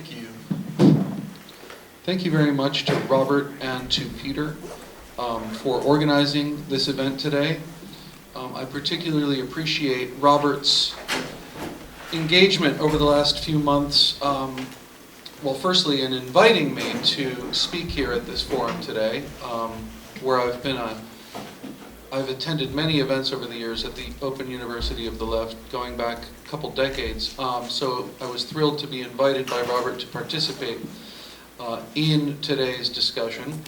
Thank you. Thank you very much to Robert and to Peter for organizing this event today. I particularly appreciate Robert's engagement over the last few months, well, firstly, in inviting me to speak here at this forum today, where I've attended many events over the years at the Open University of the Left, going back a couple decades. So I was thrilled to be invited by Robert to participate in today's discussion.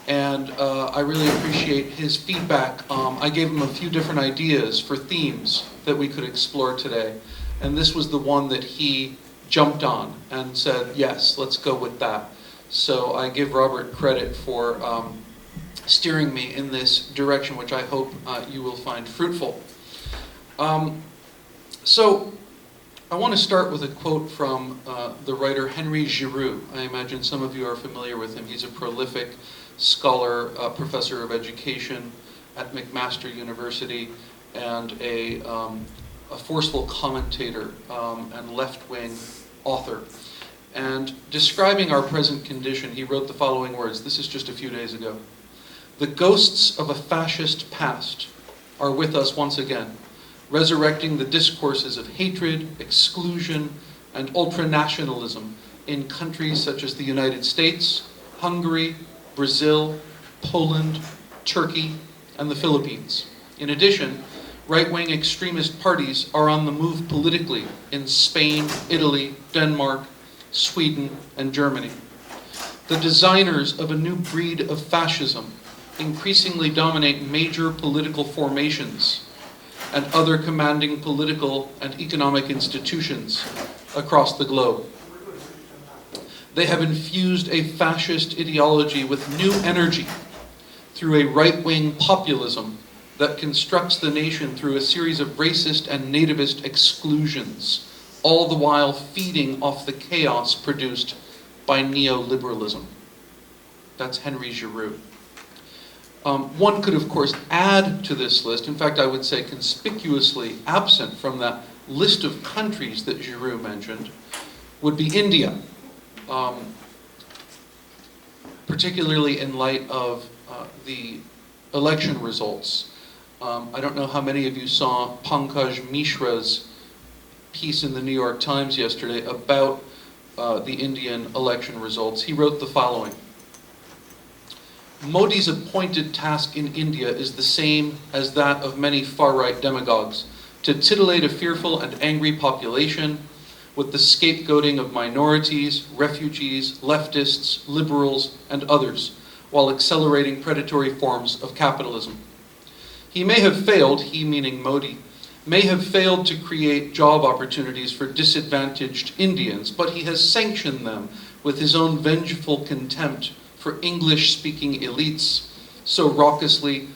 And I really appreciate his feedback. I gave him a few different ideas for themes that we could explore today. And this was the one that he jumped on and said, yes, let's go with that. So I give Robert credit for steering me in this direction, which I hope you will find fruitful. So I want to start with a quote from the writer Henry Giroux. I imagine some of you are familiar with him. He's a prolific scholar, professor of education at McMaster University, and a forceful commentator and left-wing author. And describing our present condition, he wrote the following words. This is just a few days ago. "The ghosts of a fascist past are with us once again, resurrecting the discourses of hatred, exclusion, and ultranationalism in countries such as the United States, Hungary, Brazil, Poland, Turkey, and the Philippines. In addition, right-wing extremist parties are on the move politically in Spain, Italy, Denmark, Sweden, and Germany. The designers of a new breed of fascism increasingly dominate major political formations and other commanding political and economic institutions across the globe. They have infused a fascist ideology with new energy through a right-wing populism that constructs the nation through a series of racist and nativist exclusions, all the while feeding off the chaos produced by neoliberalism." That's Henry Giroux. One could, of course, add to this list, in fact, I would say conspicuously absent from that list of countries that Giroux mentioned, would be India, particularly in light of the election results. I don't know how many of you saw Pankaj Mishra's piece in the New York Times yesterday about the Indian election results. He wrote the following: "Modi's appointed task in India is the same as that of many far-right demagogues, to titillate a fearful and angry population with the scapegoating of minorities, refugees, leftists, liberals, and others, while accelerating predatory forms of capitalism. He may have failed," he meaning Modi, "may have failed to create job opportunities for disadvantaged Indians, but he has sanctioned them with his own vengeful contempt for English-speaking elites, so raucously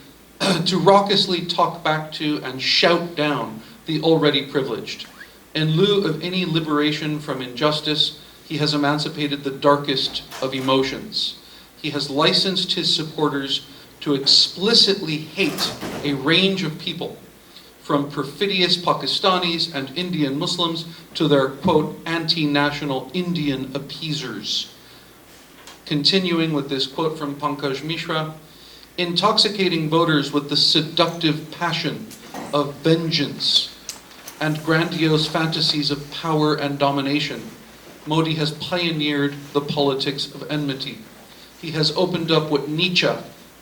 talk back to and shout down the already privileged. In lieu of any liberation from injustice, he has emancipated the darkest of emotions. He has licensed his supporters to explicitly hate a range of people, from perfidious Pakistanis and Indian Muslims to their, quote, anti-national Indian appeasers." Continuing with this quote from Pankaj Mishra, "Intoxicating voters with the seductive passion of vengeance and grandiose fantasies of power and domination, Modi has pioneered the politics of enmity. He has opened up what Nietzsche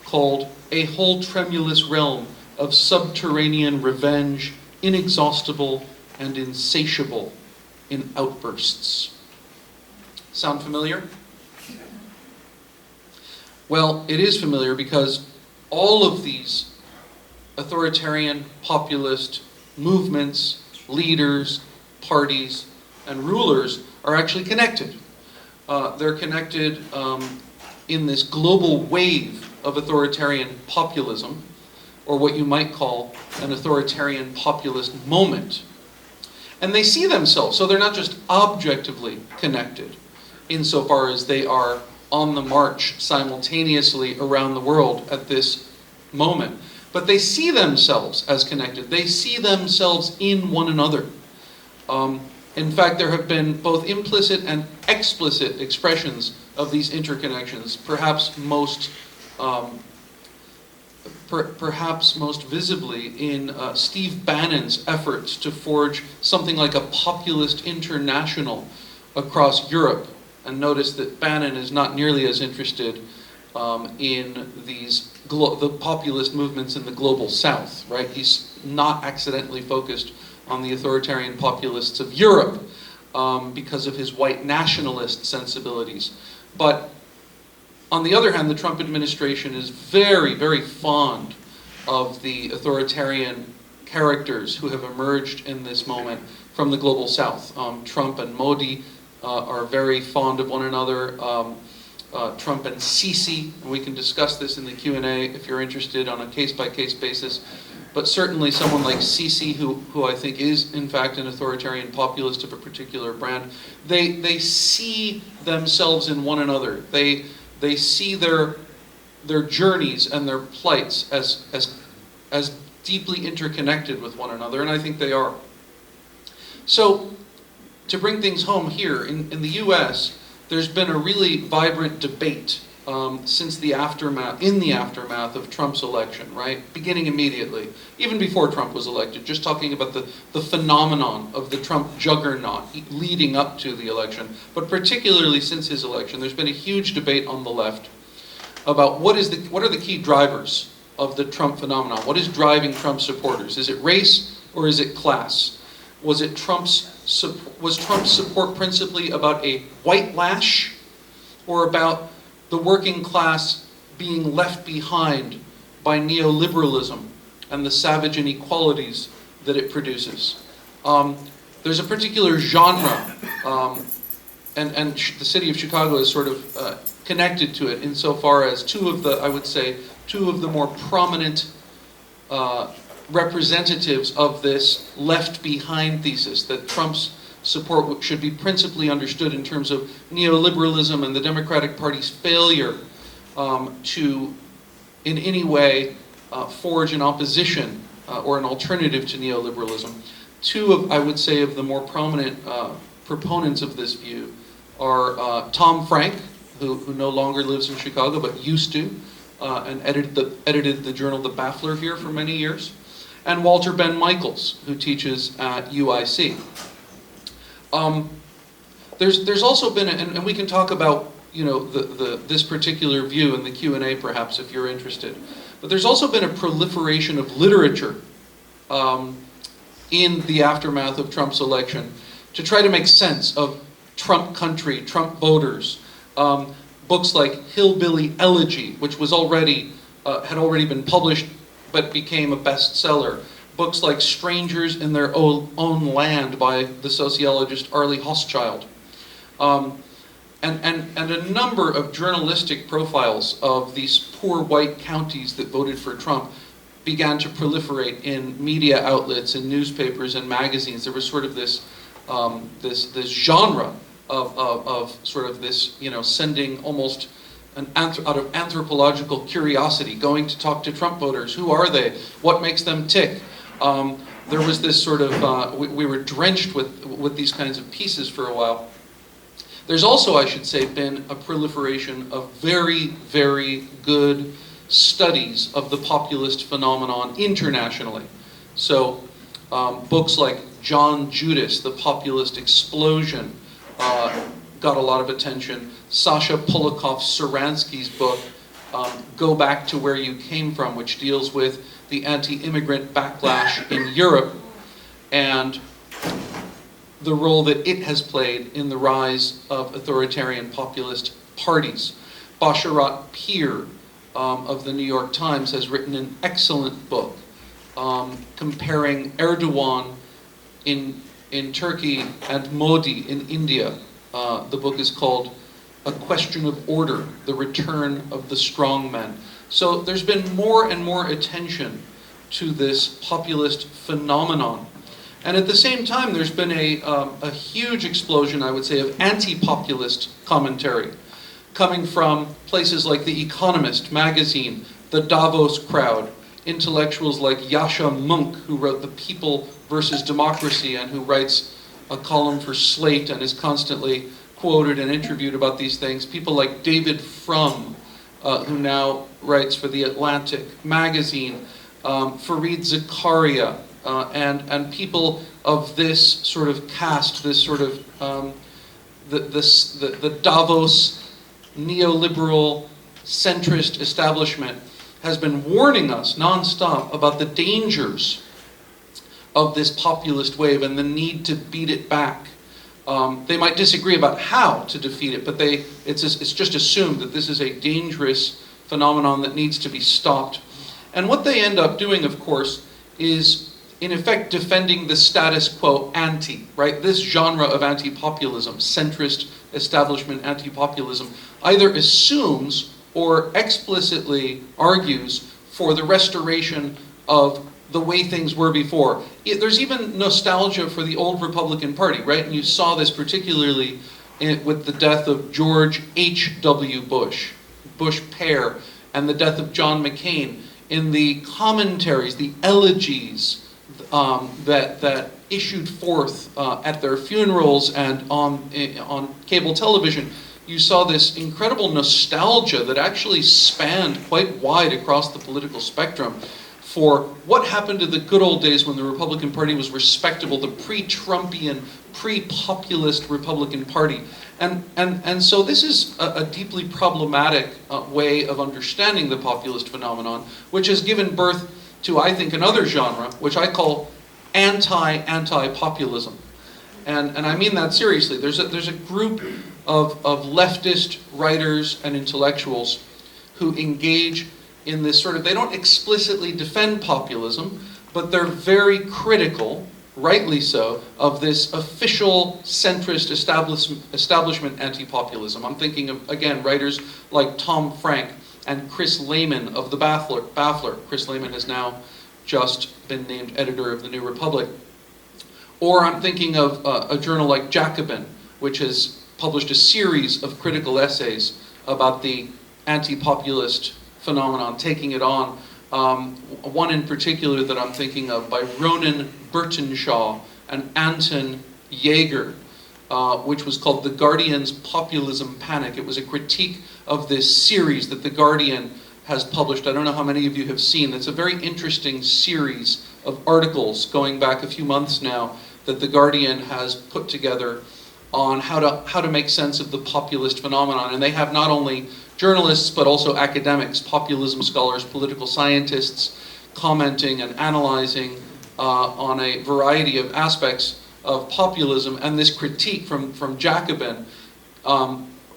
called a whole tremulous realm of subterranean revenge, inexhaustible and insatiable in outbursts." Sound familiar? Well, it is familiar because all of these authoritarian populist movements, leaders, parties, and rulers are actually connected. They're connected in this global wave of authoritarian populism, or what you might call an authoritarian populist moment. And they see themselves, so they're not just objectively connected, insofar as they are on the march simultaneously around the world at this moment, but they see themselves as connected. They see themselves in one another. In fact, there have been both implicit and explicit expressions of these interconnections, perhaps most visibly in Steve Bannon's efforts to forge something like a populist international across Europe. And notice that Bannon is not nearly as interested in the populist movements in the global south, right? He's not accidentally focused on the authoritarian populists of Europe because of his white nationalist sensibilities. But on the other hand, the Trump administration is very, very fond of the authoritarian characters who have emerged in this moment from the global south. Trump and Modi are very fond of one another. Trump and Sisi, and we can discuss this in the Q&A if you're interested on a case-by-case basis. But certainly someone like Sisi, who I think is in fact an authoritarian populist of a particular brand, they see themselves in one another. They see their journeys and their plights as deeply interconnected with one another, and I think they are. So, to bring things home here, in the US, there's been a really vibrant debate since the aftermath of Trump's election, right? Beginning immediately, even before Trump was elected, just talking about the phenomenon of the Trump juggernaut leading up to the election, but particularly since his election, there's been a huge debate on the left about what are the key drivers of the Trump phenomenon? What is driving Trump supporters? Is it race or is it class? Was Trump's support principally about a white lash or about the working class being left behind by neoliberalism and the savage inequalities that it produces? There's a particular genre, and the city of Chicago is sort of connected to it insofar as two of the more prominent representatives of this left behind thesis, that Trump's support should be principally understood in terms of neoliberalism and the Democratic Party's failure to in any way forge an opposition or an alternative to neoliberalism. Two of, I would say, of the more prominent proponents of this view are Tom Frank, who no longer lives in Chicago but used to, and edited the journal The Baffler here for many years, and Walter Ben Michaels, who teaches at UIC. There's also been, and we can talk about this particular view in the Q&A perhaps if you're interested, but there's also been a proliferation of literature in the aftermath of Trump's election to try to make sense of Trump country, Trump voters. Books like Hillbilly Elegy, which was had already been published but became a bestseller. Books like Strangers in Their Own Land by the sociologist Arlie Hochschild. And a number of journalistic profiles of these poor white counties that voted for Trump began to proliferate in media outlets and newspapers and magazines. There was sort of this genre of sort of this, sending almost out of anthropological curiosity, going to talk to Trump voters. Who are they? What makes them tick? There was this sort of, we were drenched with these kinds of pieces for a while. There's also, I should say, been a proliferation of very, very good studies of the populist phenomenon internationally. So books like John Judas, The Populist Explosion, got a lot of attention. Sasha Polakoff-Saransky's book, Go Back to Where You Came From, which deals with the anti-immigrant backlash in Europe and the role that it has played in the rise of authoritarian populist parties. Basharat Peer of the New York Times has written an excellent book comparing Erdogan in Turkey and Modi in India. The book is called A Question of Order, The Return of the Strongmen. So there's been more and more attention to this populist phenomenon. And at the same time, there's been a huge explosion, I would say, of anti-populist commentary coming from places like The Economist magazine, the Davos crowd, intellectuals like Yascha Mounk, who wrote The People versus Democracy and who writes a column for Slate and is constantly quoted and interviewed about these things. People like David Frum, who now writes for The Atlantic magazine, Fareed Zakaria, and people of this sort of caste, this sort of the Davos neoliberal centrist establishment has been warning us nonstop about the dangers of this populist wave and the need to beat it back. They might disagree about how to defeat it, but it's just assumed that this is a dangerous phenomenon that needs to be stopped. And what they end up doing, of course, is in effect defending the status quo ante, right? This genre of anti-populism, centrist establishment anti-populism, either assumes or explicitly argues for the restoration of the way things were before. There's even nostalgia for the old Republican Party, right? And you saw this particularly with the death of George H.W. Bush, Bush père, and the death of John McCain, in the commentaries, the elegies that issued forth at their funerals and on cable television. You saw this incredible nostalgia that actually spanned quite wide across the political spectrum for what happened to the good old days when the Republican Party was respectable, the pre-Trumpian, pre-populist Republican Party. And so this is a deeply problematic way of understanding the populist phenomenon, which has given birth to, I think, another genre, which I call anti-populism. And I mean that seriously. There's a group of leftist writers and intellectuals who engage in this sort of, they don't explicitly defend populism, but they're very critical, rightly so, of this official centrist establishment anti-populism. I'm thinking of, again, writers like Tom Frank and Chris Lehman of the Baffler. Chris Lehman has now just been named editor of the New Republic. Or I'm thinking of a journal like Jacobin, which has published a series of critical essays about the anti-populist phenomenon, taking it on. One in particular that I'm thinking of by Ronan Burtenshaw and Anton Jaeger, which was called The Guardian's Populism Panic. It was a critique of this series that The Guardian has published. I don't know how many of you have seen. It's a very interesting series of articles going back a few months now that The Guardian has put together on how to make sense of the populist phenomenon. And they have not only journalists, but also academics, populism scholars, political scientists, commenting and analyzing on a variety of aspects of populism. And this critique from Jacobin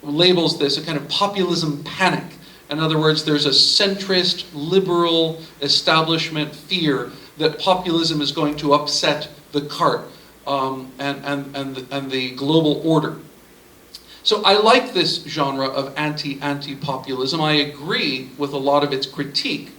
labels this a kind of populism panic. In other words, there's a centrist, liberal establishment fear that populism is going to upset the cart and the global order. So I like this genre of anti-populism. I agree with a lot of its critique.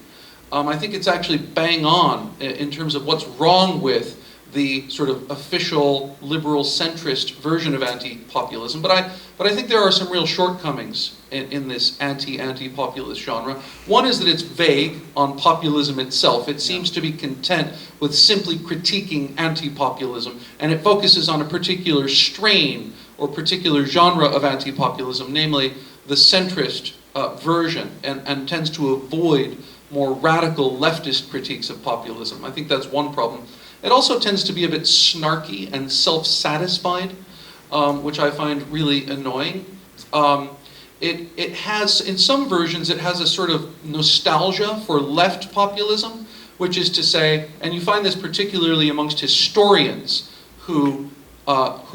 I think it's actually bang on in terms of what's wrong with the sort of official liberal centrist version of anti-populism. But I think there are some real shortcomings in this anti-populist genre. One is that it's vague on populism itself. It seems to be content with simply critiquing anti-populism, and it focuses on a particular strain or particular genre of anti-populism, namely the centrist version, and tends to avoid more radical leftist critiques of populism. I think that's one problem. It also tends to be a bit snarky and self-satisfied, which I find really annoying. It has, in some versions, it has a sort of nostalgia for left populism, which is to say, and you find this particularly amongst historians who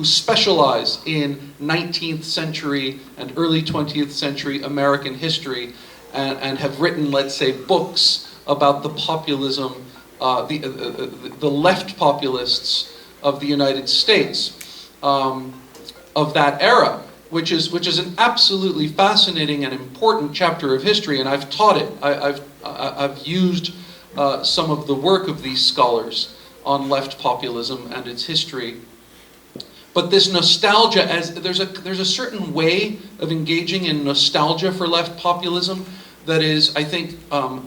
specialize in 19th century and early 20th century American history and have written, let's say, books about the populism, the left populists of the United States of that era, which is an absolutely fascinating and important chapter of history, and I've taught it. I've used some of the work of these scholars on left populism and its history. But this nostalgia, there's a certain way of engaging in nostalgia for left populism that is, I think,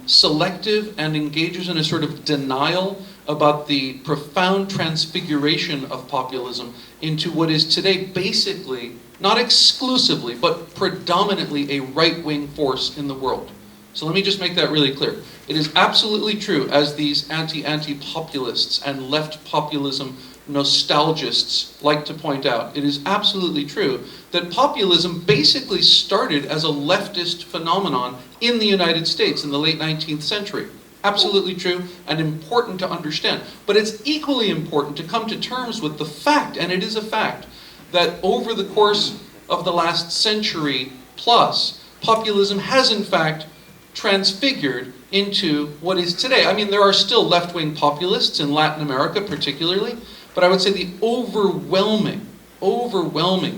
selective and engages in a sort of denial about the profound transfiguration of populism into what is today basically, not exclusively, but predominantly a right-wing force in the world. So let me just make that really clear. It is absolutely true, as these anti-populists and left populism nostalgists like to point out, it is absolutely true that populism basically started as a leftist phenomenon in the United States in the late 19th century. Absolutely true and important to understand. But it's equally important to come to terms with the fact, and it is a fact, that over the course of the last century plus, populism has in fact transfigured into what is today. I mean, there are still left-wing populists in Latin America particularly, but I would say the overwhelming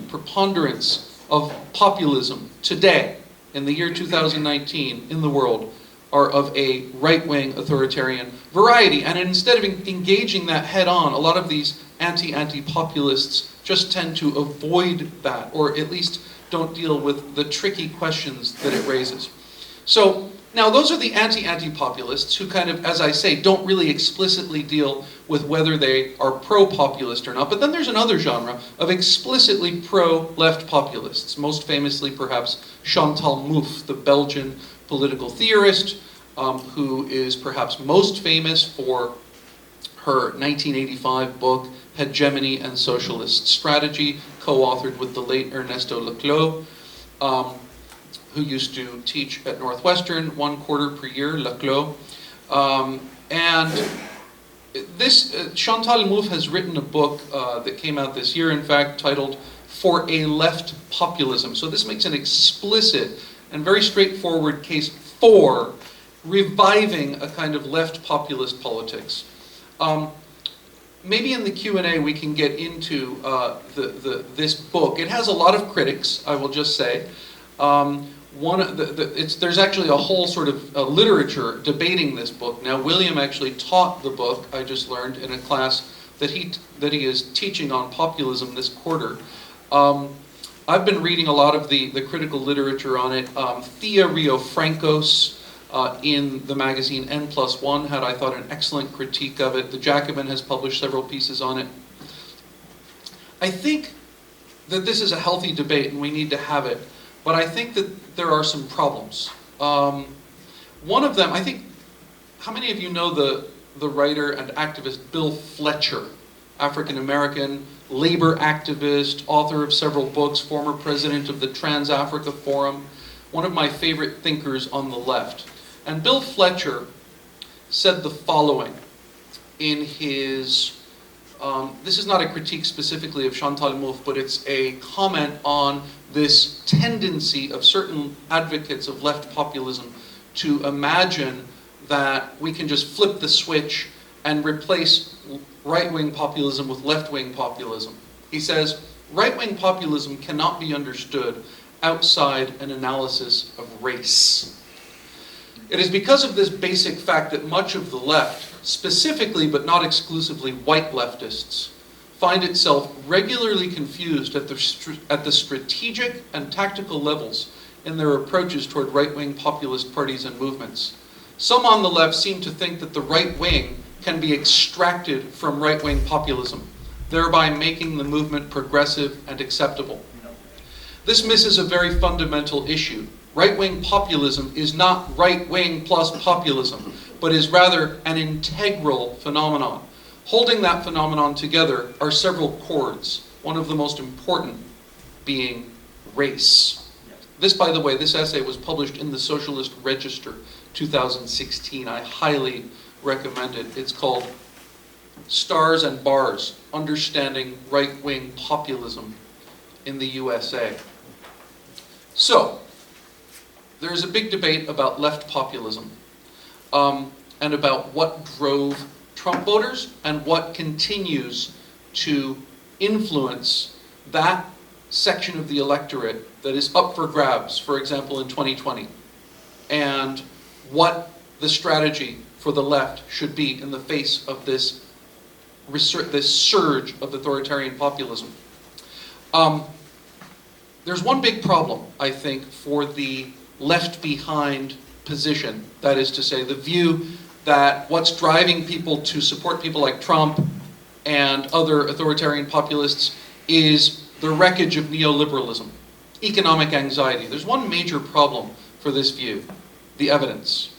preponderance of populism today, in the year 2019, in the world, are of a right-wing authoritarian variety. And instead of engaging that head-on, a lot of these anti-populists just tend to avoid that, or at least don't deal with the tricky questions that it raises. So, now those are the anti-populists who kind of, as I say, don't really explicitly deal with whether they are pro-populist or not. But then there's another genre of explicitly pro-left populists, most famously perhaps Chantal Mouffe, the Belgian political theorist, who is perhaps most famous for her 1985 book, Hegemony and Socialist Strategy, co-authored with the late Ernesto Laclau, who used to teach at Northwestern 1 quarter per year, Laclau. And this, Chantal Mouffe has written a book that came out this year, in fact, titled For a Left Populism. So this makes an explicit and very straightforward case for reviving a kind of left populist politics. Maybe in the Q&A we can get into this book. It has a lot of critics, I will just say. There's actually a whole sort of literature debating this book. Now, William actually taught the book, I just learned, in a class that he is teaching on populism this quarter. I've been reading a lot of the critical literature on it. Thea Riofrancos in the magazine N+1 had, I thought, an excellent critique of it. The Jacobin has published several pieces on it. I think that this is a healthy debate and we need to have it. But I think that there are some problems. One of them, I think, how many of you know the writer and activist Bill Fletcher, African-American, labor activist, author of several books, former president of the Trans-Africa Forum, one of my favorite thinkers on the left. And Bill Fletcher said the following in his, this is not a critique specifically of Chantal Mouffe, but it's a comment on this tendency of certain advocates of left populism to imagine that we can just flip the switch and replace right-wing populism with left-wing populism. He says, right-wing populism cannot be understood outside an analysis of race. It is because of this basic fact that much of the left, specifically but not exclusively white leftists, find itself regularly confused at the strategic and tactical levels in their approaches toward right-wing populist parties and movements. Some on the left seem to think that the right wing can be extracted from right-wing populism, thereby making the movement progressive and acceptable. This misses a very fundamental issue. Right-wing populism is not right-wing plus populism, but is rather an integral phenomenon. Holding that phenomenon together are several chords, one of the most important being race. This, by the way, this essay was published in the Socialist Register 2016. I highly recommend it. It's called Stars and Bars, Understanding Right-Wing Populism in the USA. So, there's a big debate about left populism and about what drove Trump voters and what continues to influence that section of the electorate that is up for grabs, for example, in 2020, and what the strategy for the left should be in the face of this surge of authoritarian populism. There's one big problem, I think, for the left-behind position, that is to say, the view that what's driving people to support people like Trump and other authoritarian populists is the wreckage of neoliberalism, economic anxiety. There's one major problem for this view, the evidence.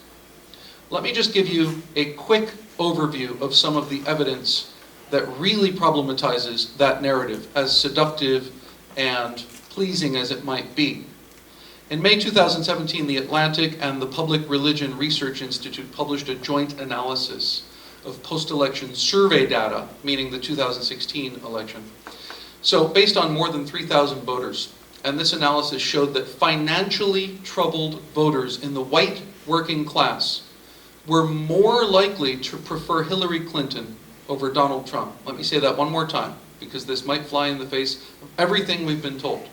Let me just give you a quick overview of some of the evidence that really problematizes that narrative, as seductive and pleasing as it might be. In May 2017, The Atlantic and the Public Religion Research Institute published a joint analysis of post-election survey data, meaning the 2016 election. So based on more than 3,000 voters, and this analysis showed that financially troubled voters in the white working class were more likely to prefer Hillary Clinton over Donald Trump. Let me say that one more time, because this might fly in the face of everything we've been told.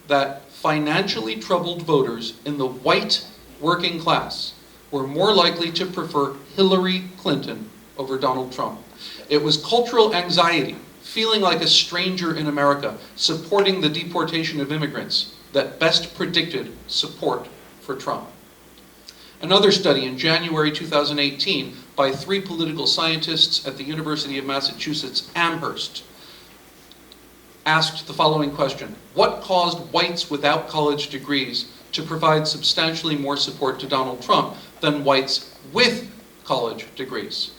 That financially troubled voters in the white working class were more likely to prefer Hillary Clinton over Donald Trump. It was cultural anxiety, feeling like a stranger in America, supporting the deportation of immigrants, that best predicted support for Trump. Another study in January 2018 by 3 political scientists at the University of Massachusetts Amherst asked the following question: what caused whites without college degrees to provide substantially more support to Donald Trump than whites with college degrees?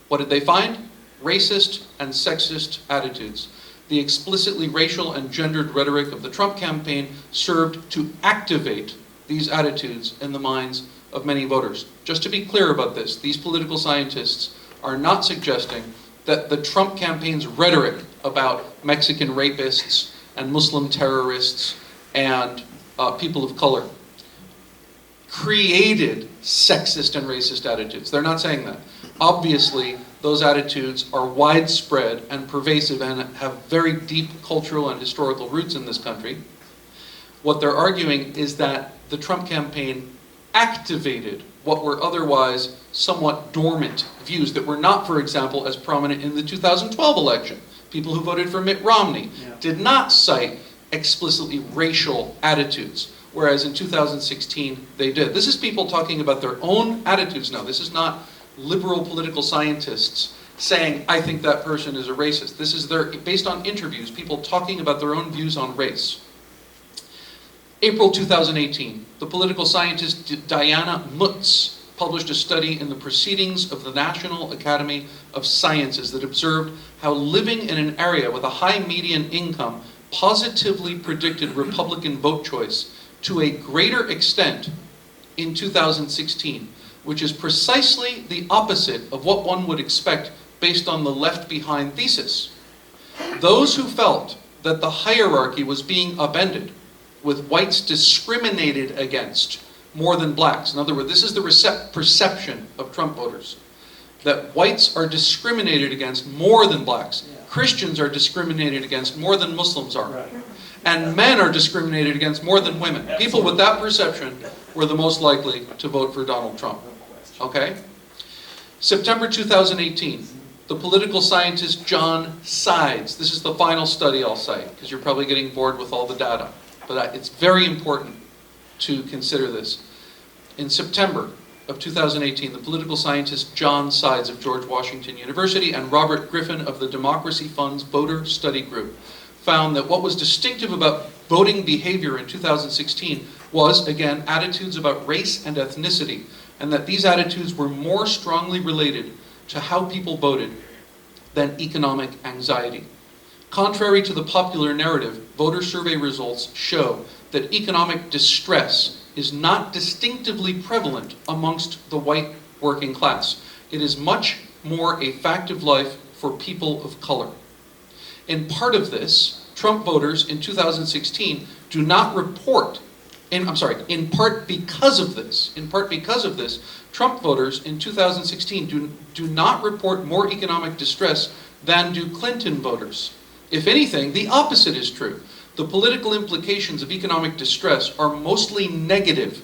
What did they find? Racist and sexist attitudes. The explicitly racial and gendered rhetoric of the Trump campaign served to activate these attitudes in the minds of many voters. Just to be clear about this, these political scientists are not suggesting that the Trump campaign's rhetoric about Mexican rapists and Muslim terrorists and people of color created sexist and racist attitudes. They're not saying that. Obviously, those attitudes are widespread and pervasive and have very deep cultural and historical roots in this country. What they're arguing is that the Trump campaign activated what were otherwise somewhat dormant views that were not, for example, as prominent in the 2012 election. People who voted for Mitt Romney did not cite explicitly racial attitudes, whereas in 2016 they did. This is people talking about their own attitudes now. This is not liberal political scientists saying, I think that person is a racist. This is based on interviews, people talking about their own views on race. April 2018, the political scientist Diana Mutz published a study in the Proceedings of the National Academy of Sciences that observed how living in an area with a high median income positively predicted Republican vote choice to a greater extent in 2016, which is precisely the opposite of what one would expect based on the Left Behind thesis. Those who felt that the hierarchy was being upended, with whites discriminated against more than blacks. In other words, this is the perception of Trump voters, that whites are discriminated against more than blacks. Christians are discriminated against more than Muslims are. Right. And men are discriminated against more than women. Absolutely. People with that perception were the most likely to vote for Donald Trump. Okay? September 2018, the political scientist John Sides. This is the final study I'll cite, because you're probably getting bored with all the data. But it's very important to consider this. In September of 2018, the political scientist John Sides of George Washington University and Robert Griffin of the Democracy Fund's Voter Study Group found that what was distinctive about voting behavior in 2016 was, again, attitudes about race and ethnicity, and that these attitudes were more strongly related to how people voted than economic anxiety. Contrary to the popular narrative, voter survey results show that economic distress is not distinctively prevalent amongst the white working class. It is much more a fact of life for people of color. In part of this, Trump voters in 2016 do not report, in part because of this, Trump voters in 2016 do not report more economic distress than do Clinton voters. If anything, the opposite is true. The political implications of economic distress are mostly negative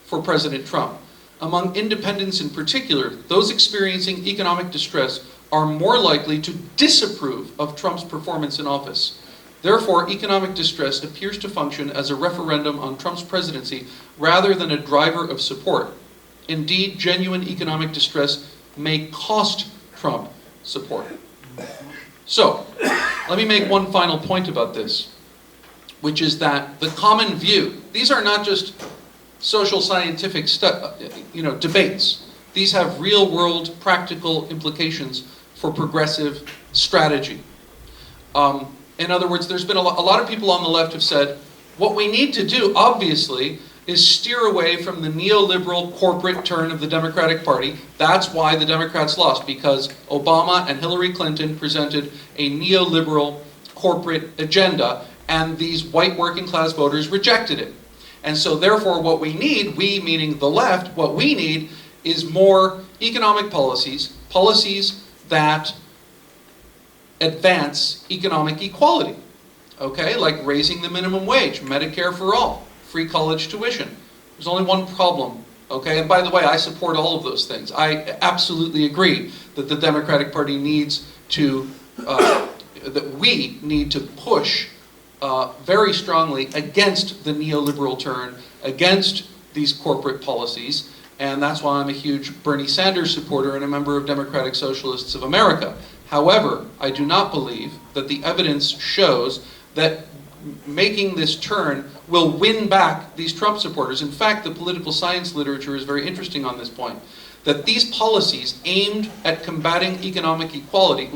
for President Trump. Among independents in particular, those experiencing economic distress are more likely to disapprove of Trump's performance in office. Therefore, economic distress appears to function as a referendum on Trump's presidency rather than a driver of support. Indeed, genuine economic distress may cost Trump support. So, let me make one final point about this, which is that the common view, these are not just social scientific debates. These have real-world practical implications for progressive strategy. In other words, there's been a lot of people on the left have said, what we need to do, obviously, is steer away from the neoliberal corporate turn of the Democratic Party. That's why the Democrats lost, because Obama and Hillary Clinton presented a neoliberal corporate agenda, and these white working class voters rejected it. And so therefore what we need, we meaning the left, what we need is more economic policies, policies that advance economic equality. Okay, like raising the minimum wage, Medicare for all, free college tuition. There's only one problem, okay? And by the way, I support all of those things. I absolutely agree that the Democratic Party needs to, that we need to push very strongly against the neoliberal turn, against these corporate policies, and that's why I'm a huge Bernie Sanders supporter and a member of Democratic Socialists of America. However, I do not believe that the evidence shows that making this turn will win back these Trump supporters. In fact, the political science literature is very interesting on this point, that these policies aimed at combating economic equality,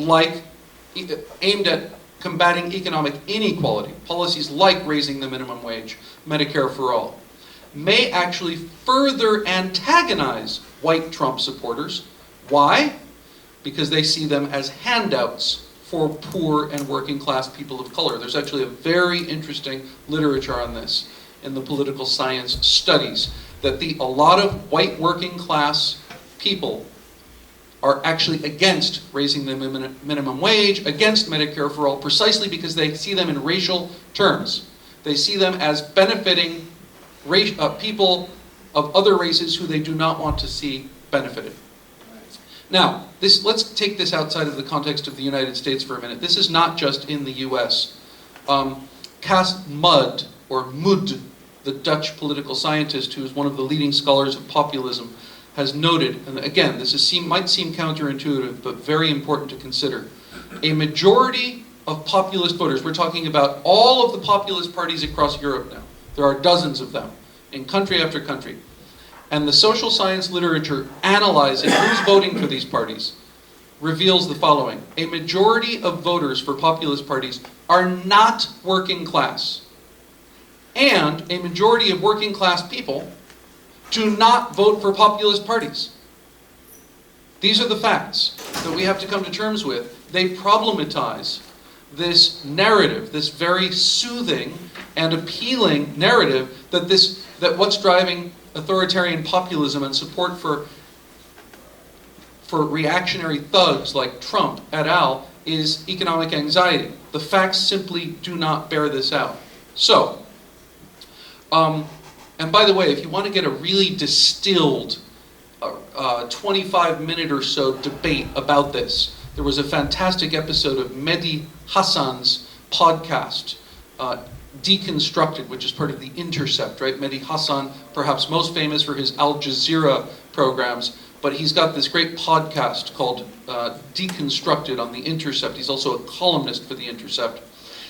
aimed at combating economic inequality, policies like raising the minimum wage, Medicare for all, may actually further antagonize white Trump supporters. Why? Because they see them as handouts for poor and working class people of color. There's actually a very interesting literature on this in the political science studies, that a lot of white working class people are actually against raising the minimum wage, against Medicare for all, precisely because they see them in racial terms. They see them as benefiting people of other races who they do not want to see benefited. Now, let's take this outside of the context of the United States for a minute. This is not just in the US. Cas Mud, or Mud, the Dutch political scientist who is one of the leading scholars of populism, has noted, and again, this might seem counterintuitive, but very important to consider. A majority of populist voters, we're talking about all of the populist parties across Europe now. There are dozens of them, in country after country. And the social science literature analyzing who's voting for these parties reveals the following. A majority of voters for populist parties are not working class. And a majority of working class people do not vote for populist parties. These are the facts that we have to come to terms with. They problematize this narrative, this very soothing and appealing narrative that what's driving authoritarian populism and support for reactionary thugs like Trump et al. Is economic anxiety. The facts simply do not bear this out. So, and by the way, if you want to get a really distilled 25-minute or so debate about this, there was a fantastic episode of Mehdi Hassan's podcast, Deconstructed, which is part of The Intercept, right? Mehdi Hassan, perhaps most famous for his Al Jazeera programs, but he's got this great podcast called Deconstructed on The Intercept. He's also a columnist for The Intercept.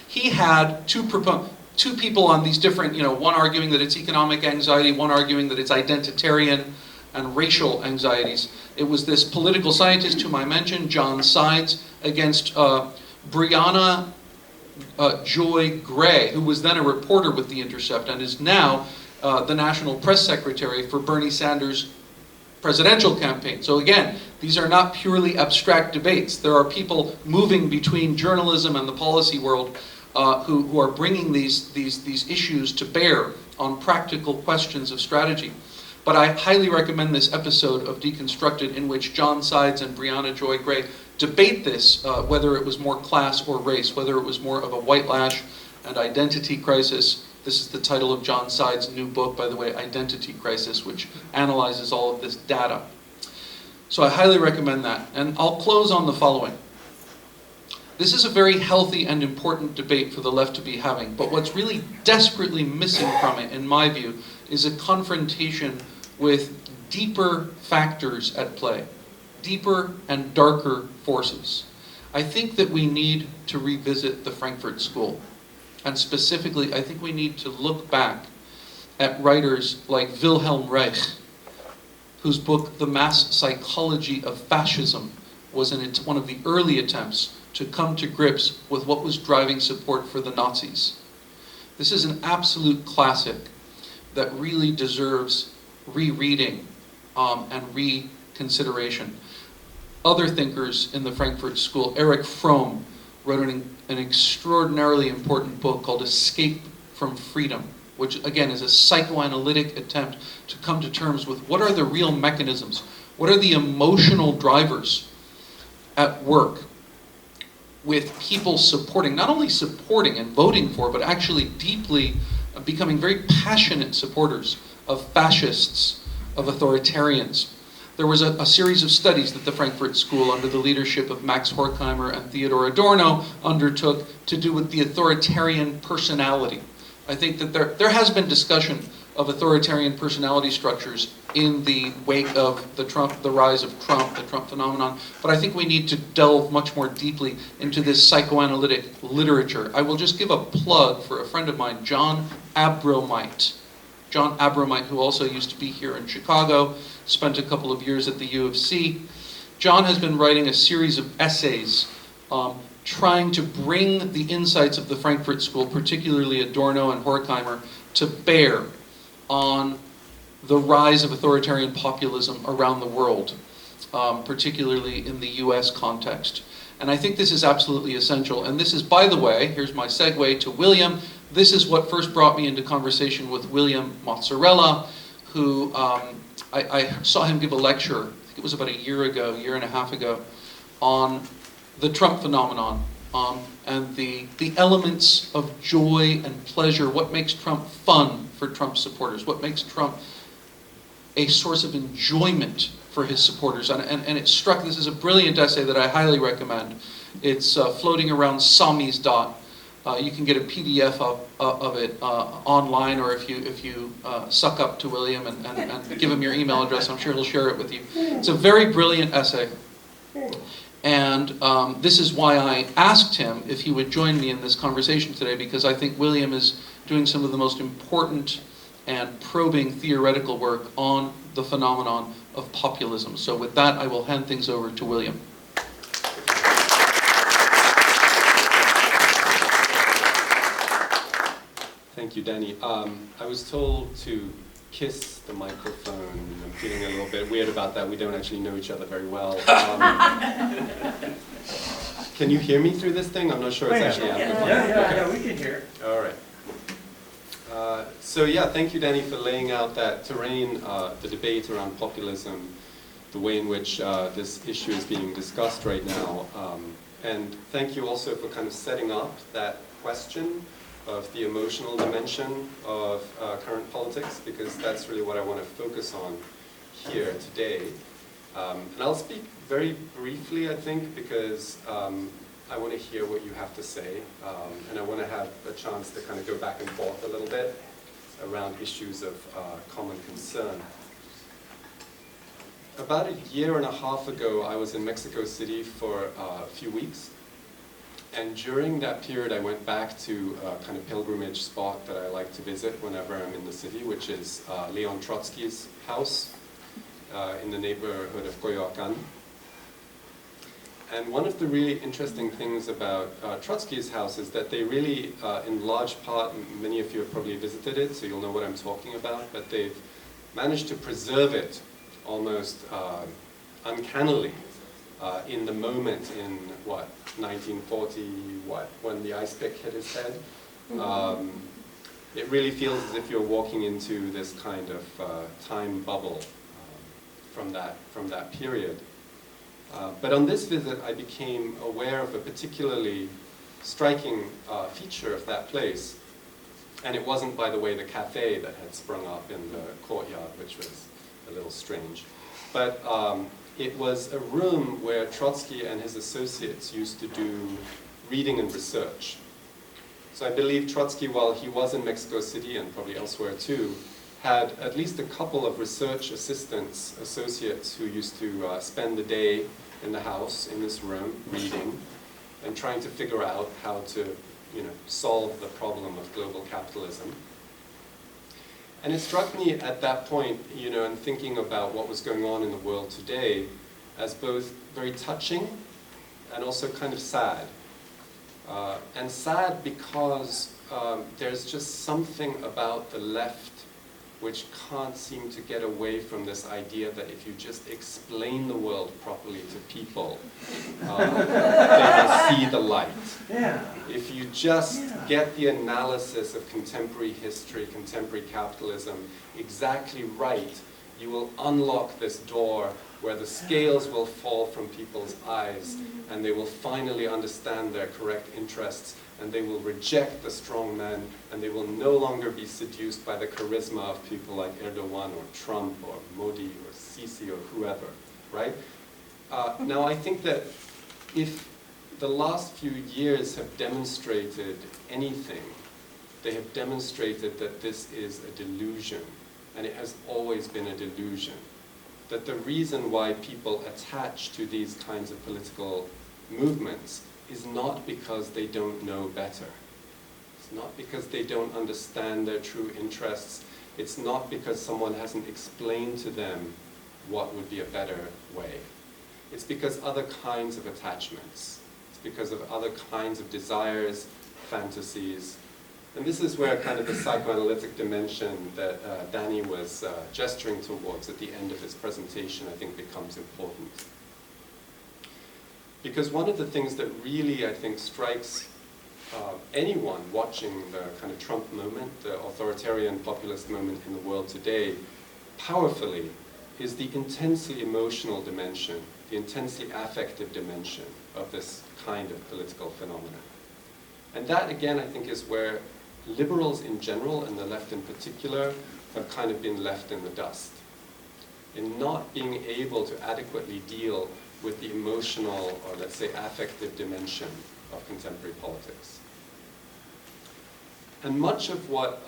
He had two people on these different, one arguing that it's economic anxiety, one arguing that it's identitarian and racial anxieties. It was this political scientist whom I mentioned, John Sides, against Brianna Joy Gray, who was then a reporter with The Intercept and is now the national press secretary for Bernie Sanders' presidential campaign. So again, these are not purely abstract debates. There are people moving between journalism and the policy world who are bringing these issues to bear on practical questions of strategy. But I highly recommend this episode of Deconstructed, in which John Sides and Brianna Joy Gray debate this, whether it was more class or race, whether it was more of a white lash and identity crisis. This is the title of John Sides' new book, by the way, Identity Crisis, which analyzes all of this data. So I highly recommend that. And I'll close on the following. This is a very healthy and important debate for the left to be having, but what's really desperately missing from it, in my view, is a confrontation with deeper factors at play, deeper and darker forces. I think that we need to revisit the Frankfurt School. And specifically, I think we need to look back at writers like Wilhelm Reich, whose book, The Mass Psychology of Fascism, was one of the early attempts to come to grips with what was driving support for the Nazis. This is an absolute classic that really deserves rereading and reconsideration. Other thinkers in the Frankfurt School, Erich Fromm, wrote an extraordinarily important book called Escape from Freedom, which again is a psychoanalytic attempt to come to terms with what are the real mechanisms, what are the emotional drivers at work with people supporting, not only supporting and voting for, but actually deeply becoming very passionate supporters of fascists, of authoritarians. There was a series of studies that the Frankfurt School, under the leadership of Max Horkheimer and Theodor Adorno, undertook to do with the authoritarian personality. I think that there has been discussion of authoritarian personality structures in the wake of the rise of Trump, the Trump phenomenon, but I think we need to delve much more deeply into this psychoanalytic literature. I will just give a plug for a friend of mine, John Abromeit. John Abromeit, who also used to be here in Chicago, spent a couple of years at the U of C. John has been writing a series of essays trying to bring the insights of the Frankfurt School, particularly Adorno and Horkheimer, to bear on the rise of authoritarian populism around the world, particularly in the US context. And I think this is absolutely essential. And this is, by the way, here's my segue to William. This is what first brought me into conversation with William Mazzarella, who I saw him give a lecture, I think it was about a year and a half ago, on the Trump phenomenon, and the elements of joy and pleasure, what makes Trump fun for Trump supporters, what makes Trump a source of enjoyment for his supporters. And it struck, this is a brilliant essay that I highly recommend. It's floating around Samizdat. You can get a PDF of it online, or if you suck up to William and give him your email address, I'm sure he'll share it with you. It's a very brilliant essay. And this is why I asked him if he would join me in this conversation today, because I think William is doing some of the most important and probing theoretical work on the phenomenon of populism. So with that, I will hand things over to William. Thank you, Danny. I was told to kiss the microphone. I'm feeling a little bit weird about that. We don't actually know each other very well. Can you hear me through this thing? I'm not sure it's actually amplified. Yeah, we can hear. All right. So yeah, thank you, Danny, for laying out that terrain, the debate around populism, the way in which this issue is being discussed right now. And thank you also for kind of setting up that question of the emotional dimension of current politics, because that's really what I want to focus on here today. And I'll speak very briefly, I think, because I want to hear what you have to say, and I want to have a chance to kind of go back and forth a little bit around issues of common concern. About a year and a half ago, I was in Mexico City for a few weeks. And during that period, I went back to a kind of pilgrimage spot that I like to visit whenever I'm in the city, which is Leon Trotsky's house in the neighborhood of Coyoacán. And one of the really interesting things about Trotsky's house is that they really, in large part, many of you have probably visited it, so you'll know what I'm talking about, but they've managed to preserve it almost uncannily in the moment in, 1940, when the ice pick hit his head. It really feels as if you're walking into this kind of time bubble from that period. But on this visit, I became aware of a particularly striking feature of that place. And it wasn't, by the way, the cafe that had sprung up in the courtyard, which was a little strange. But it was a room where Trotsky and his associates used to do reading and research. So I believe Trotsky, while he was in Mexico City and probably elsewhere too, had at least a couple of research assistants, associates, who used to spend the day in the house, in this room, reading, and trying to figure out how to, solve the problem of global capitalism. And it struck me at that point, in thinking about what was going on in the world today, as both very touching and also kind of sad. And sad because there's just something about the left which can't seem to get away from this idea that if you just explain the world properly to people, they will see the light. Yeah. If you just get the analysis of contemporary history, contemporary capitalism exactly right, you will unlock this door where the scales will fall from people's eyes and they will finally understand their correct interests, and they will reject the strong men, and they will no longer be seduced by the charisma of people like Erdogan or Trump or Modi or Sisi or whoever, right? Now I think that if the last few years have demonstrated anything, they have demonstrated that this is a delusion, and it has always been a delusion. That the reason why people attach to these kinds of political movements is not because they don't know better. It's not because they don't understand their true interests. It's not because someone hasn't explained to them what would be a better way. It's because other kinds of attachments. It's because of other kinds of desires, fantasies. And this is where kind of the psychoanalytic dimension that Danny was gesturing towards at the end of his presentation, I think, becomes important. Because one of the things that really, I think, strikes anyone watching the kind of Trump moment, the authoritarian populist moment in the world today, powerfully, is the intensely emotional dimension, the intensely affective dimension of this kind of political phenomenon. And that, again, I think is where liberals in general, and the left in particular, have kind of been left in the dust, in not being able to adequately deal with the emotional, or let's say affective dimension of contemporary politics. And much of what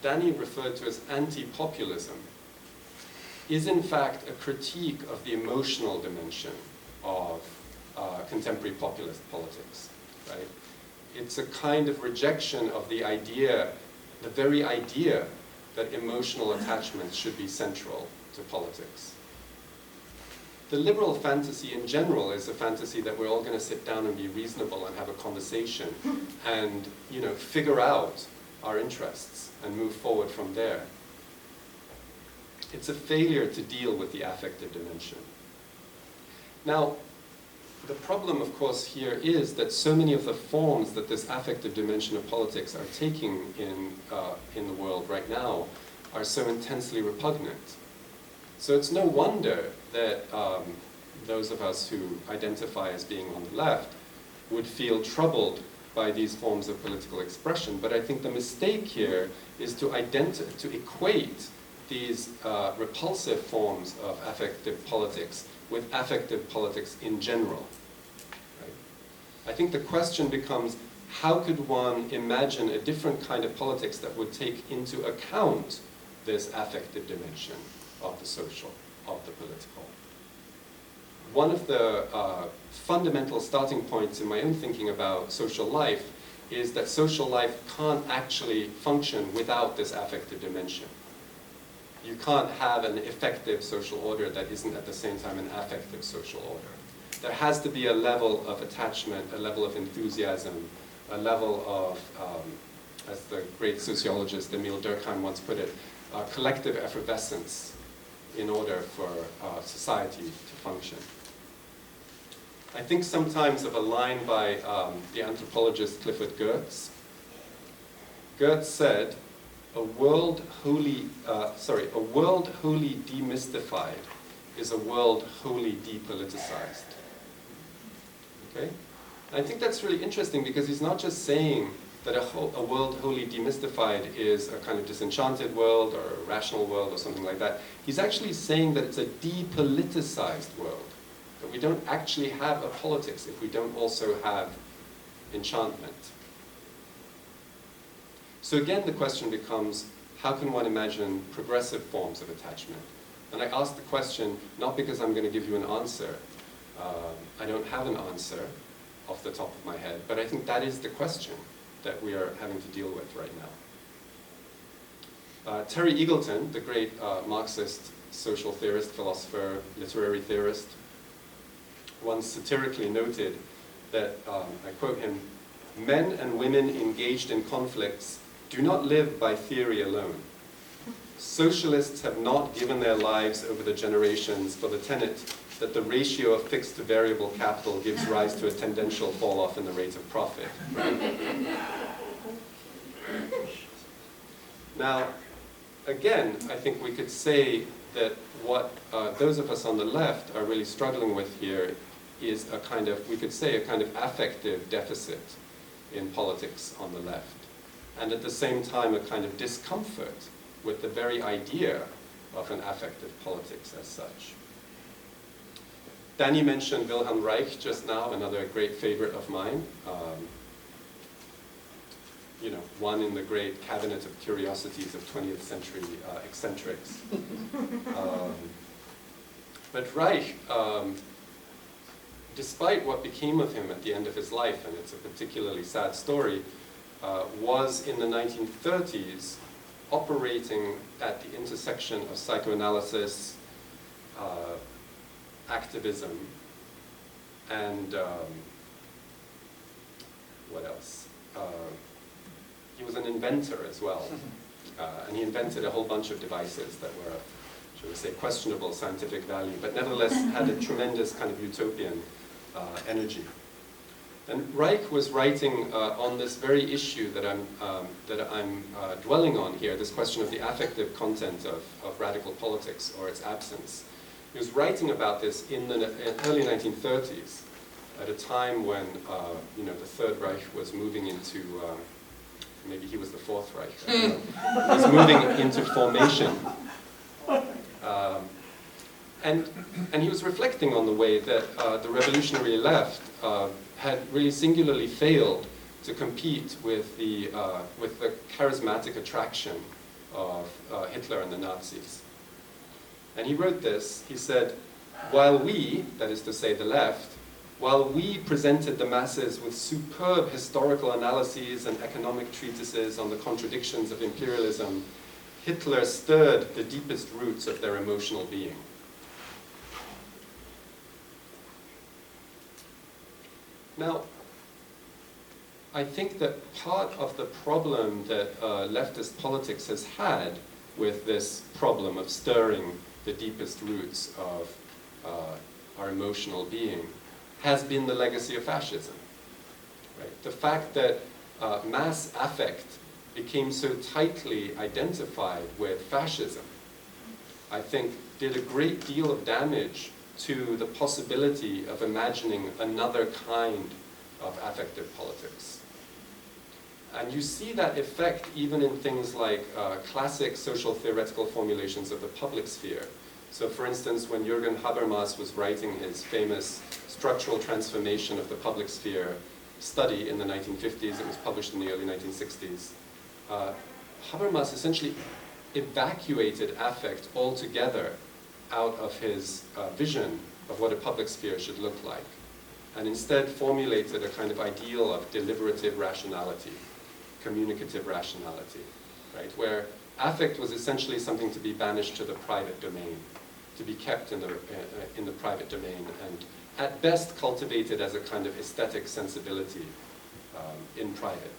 Danny referred to as anti-populism is in fact a critique of the emotional dimension of contemporary populist politics, right? It's a kind of rejection of the idea, the very idea, that emotional attachments should be central to politics. The liberal fantasy in general is a fantasy that we're all going to sit down and be reasonable and have a conversation and, figure out our interests and move forward from there. It's a failure to deal with the affective dimension. Now, the problem, of course, here is that so many of the forms that this affective dimension of politics are taking in the world right now are so intensely repugnant. So it's no wonder that those of us who identify as being on the left would feel troubled by these forms of political expression. But I think the mistake here is to equate these repulsive forms of affective politics with affective politics in general. Right? I think the question becomes, how could one imagine a different kind of politics that would take into account this affective dimension of the social, of the political? One of the fundamental starting points in my own thinking about social life is that social life can't actually function without this affective dimension. You can't have an effective social order that isn't at the same time an affective social order. There has to be a level of attachment, a level of enthusiasm, a level of, as the great sociologist Emile Durkheim once put it, collective effervescence in order for society to function. I think sometimes of a line by the anthropologist Clifford Geertz. Geertz said, a world wholly demystified is a world wholly depoliticized. Okay? And I think that's really interesting because he's not just saying that a world wholly demystified is a kind of disenchanted world or a rational world or something like that. He's actually saying that it's a depoliticized world, that we don't actually have a politics if we don't also have enchantment. So again, the question becomes, how can one imagine progressive forms of attachment? And I ask the question, not because I'm going to give you an answer. I don't have an answer off the top of my head, but I think that is the question that we are having to deal with right now. Terry Eagleton, the great Marxist social theorist, philosopher, literary theorist, once satirically noted that, I quote him, "Men and women engaged in conflicts do not live by theory alone. Socialists have not given their lives over the generations for the tenet that the ratio of fixed to variable capital gives rise to a tendential fall-off in the rate of profit." Right? Now, again, I think we could say that what those of us on the left are really struggling with here is a kind of, we could say, a kind of affective deficit in politics on the left. And at the same time, a kind of discomfort with the very idea of an affective politics as such. Danny mentioned Wilhelm Reich just now, another great favorite of mine. You know, one in the great cabinet of curiosities of 20th century eccentrics. But Reich, despite what became of him at the end of his life, and it's a particularly sad story, was in the 1930s operating at the intersection of psychoanalysis, activism, and what else? He was an inventor as well, and he invented a whole bunch of devices that were, shall we say, questionable scientific value, but nevertheless had a tremendous kind of utopian energy. And Reich was writing on this very issue that I'm dwelling on here, this question of the affective content of radical politics or its absence. He was writing about this in the early 1930s, at a time when you know, the Third Reich was moving into, maybe he was the Fourth Reich, was moving into formation. And he was reflecting on the way that the revolutionary left had really singularly failed to compete with the charismatic attraction of Hitler and the Nazis. And he wrote this, he said, "While we," that is to say the left, "while we presented the masses with superb historical analyses and economic treatises on the contradictions of imperialism, Hitler stirred the deepest roots of their emotional being." Now, I think that part of the problem that leftist politics has had with this problem of stirring the deepest roots of our emotional being has been the legacy of fascism. Right? The fact that mass affect became so tightly identified with fascism, I think, did a great deal of damage to the possibility of imagining another kind of affective politics. And you see that effect even in things like classic social theoretical formulations of the public sphere. So for instance, when Jürgen Habermas was writing his famous structural transformation of the public sphere study in the 1950s, it was published in the early 1960s, Habermas essentially evacuated affect altogether out of his vision of what a public sphere should look like, and instead formulated a kind of ideal of deliberative rationality, communicative rationality, right? Where affect was essentially something to be banished to the private domain, to be kept in the private domain, and at best cultivated as a kind of aesthetic sensibility in private.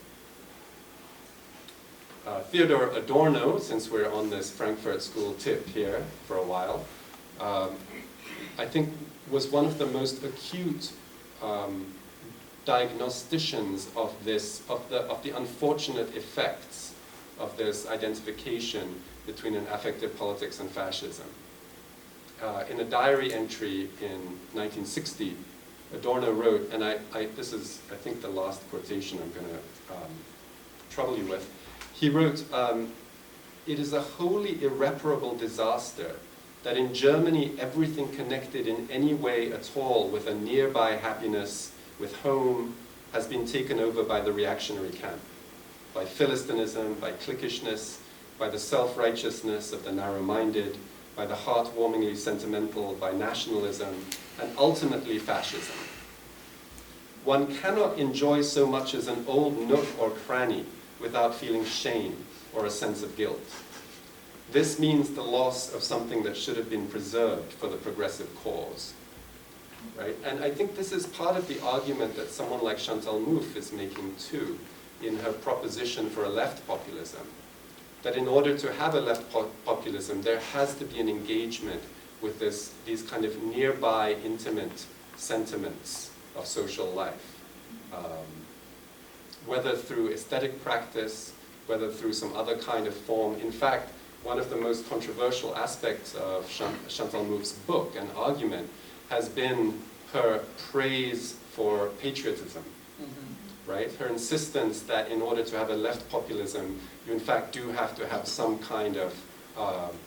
Theodor Adorno, since we're on this Frankfurt School tip here for a while, I think was one of the most acute diagnosticians of this, of the unfortunate effects of this identification between an affective politics and fascism. In a diary entry in 1960, Adorno wrote, and this is, I think, the last quotation I'm going to trouble you with. He wrote, "It is a wholly irreparable disaster that in Germany everything connected in any way at all with a nearby happiness, with home, has been taken over by the reactionary camp, by Philistinism, by cliquishness, by the self-righteousness of the narrow-minded, by the heart-warmingly sentimental, by nationalism, and ultimately fascism. One cannot enjoy so much as an old nook or cranny without feeling shame or a sense of guilt. This means the loss of something that should have been preserved for the progressive cause. Right? And I think this is part of the argument that someone like Chantal Mouffe is making too, in her proposition for a left populism. That in order to have a left populism, there has to be an engagement with these kind of nearby, intimate sentiments of social life. Whether through aesthetic practice, whether through some other kind of form. In fact, one of the most controversial aspects of Chantal Mouffe's book and argument has been her praise for patriotism, right? Her insistence that in order to have a left populism, you in fact do have to have some kind of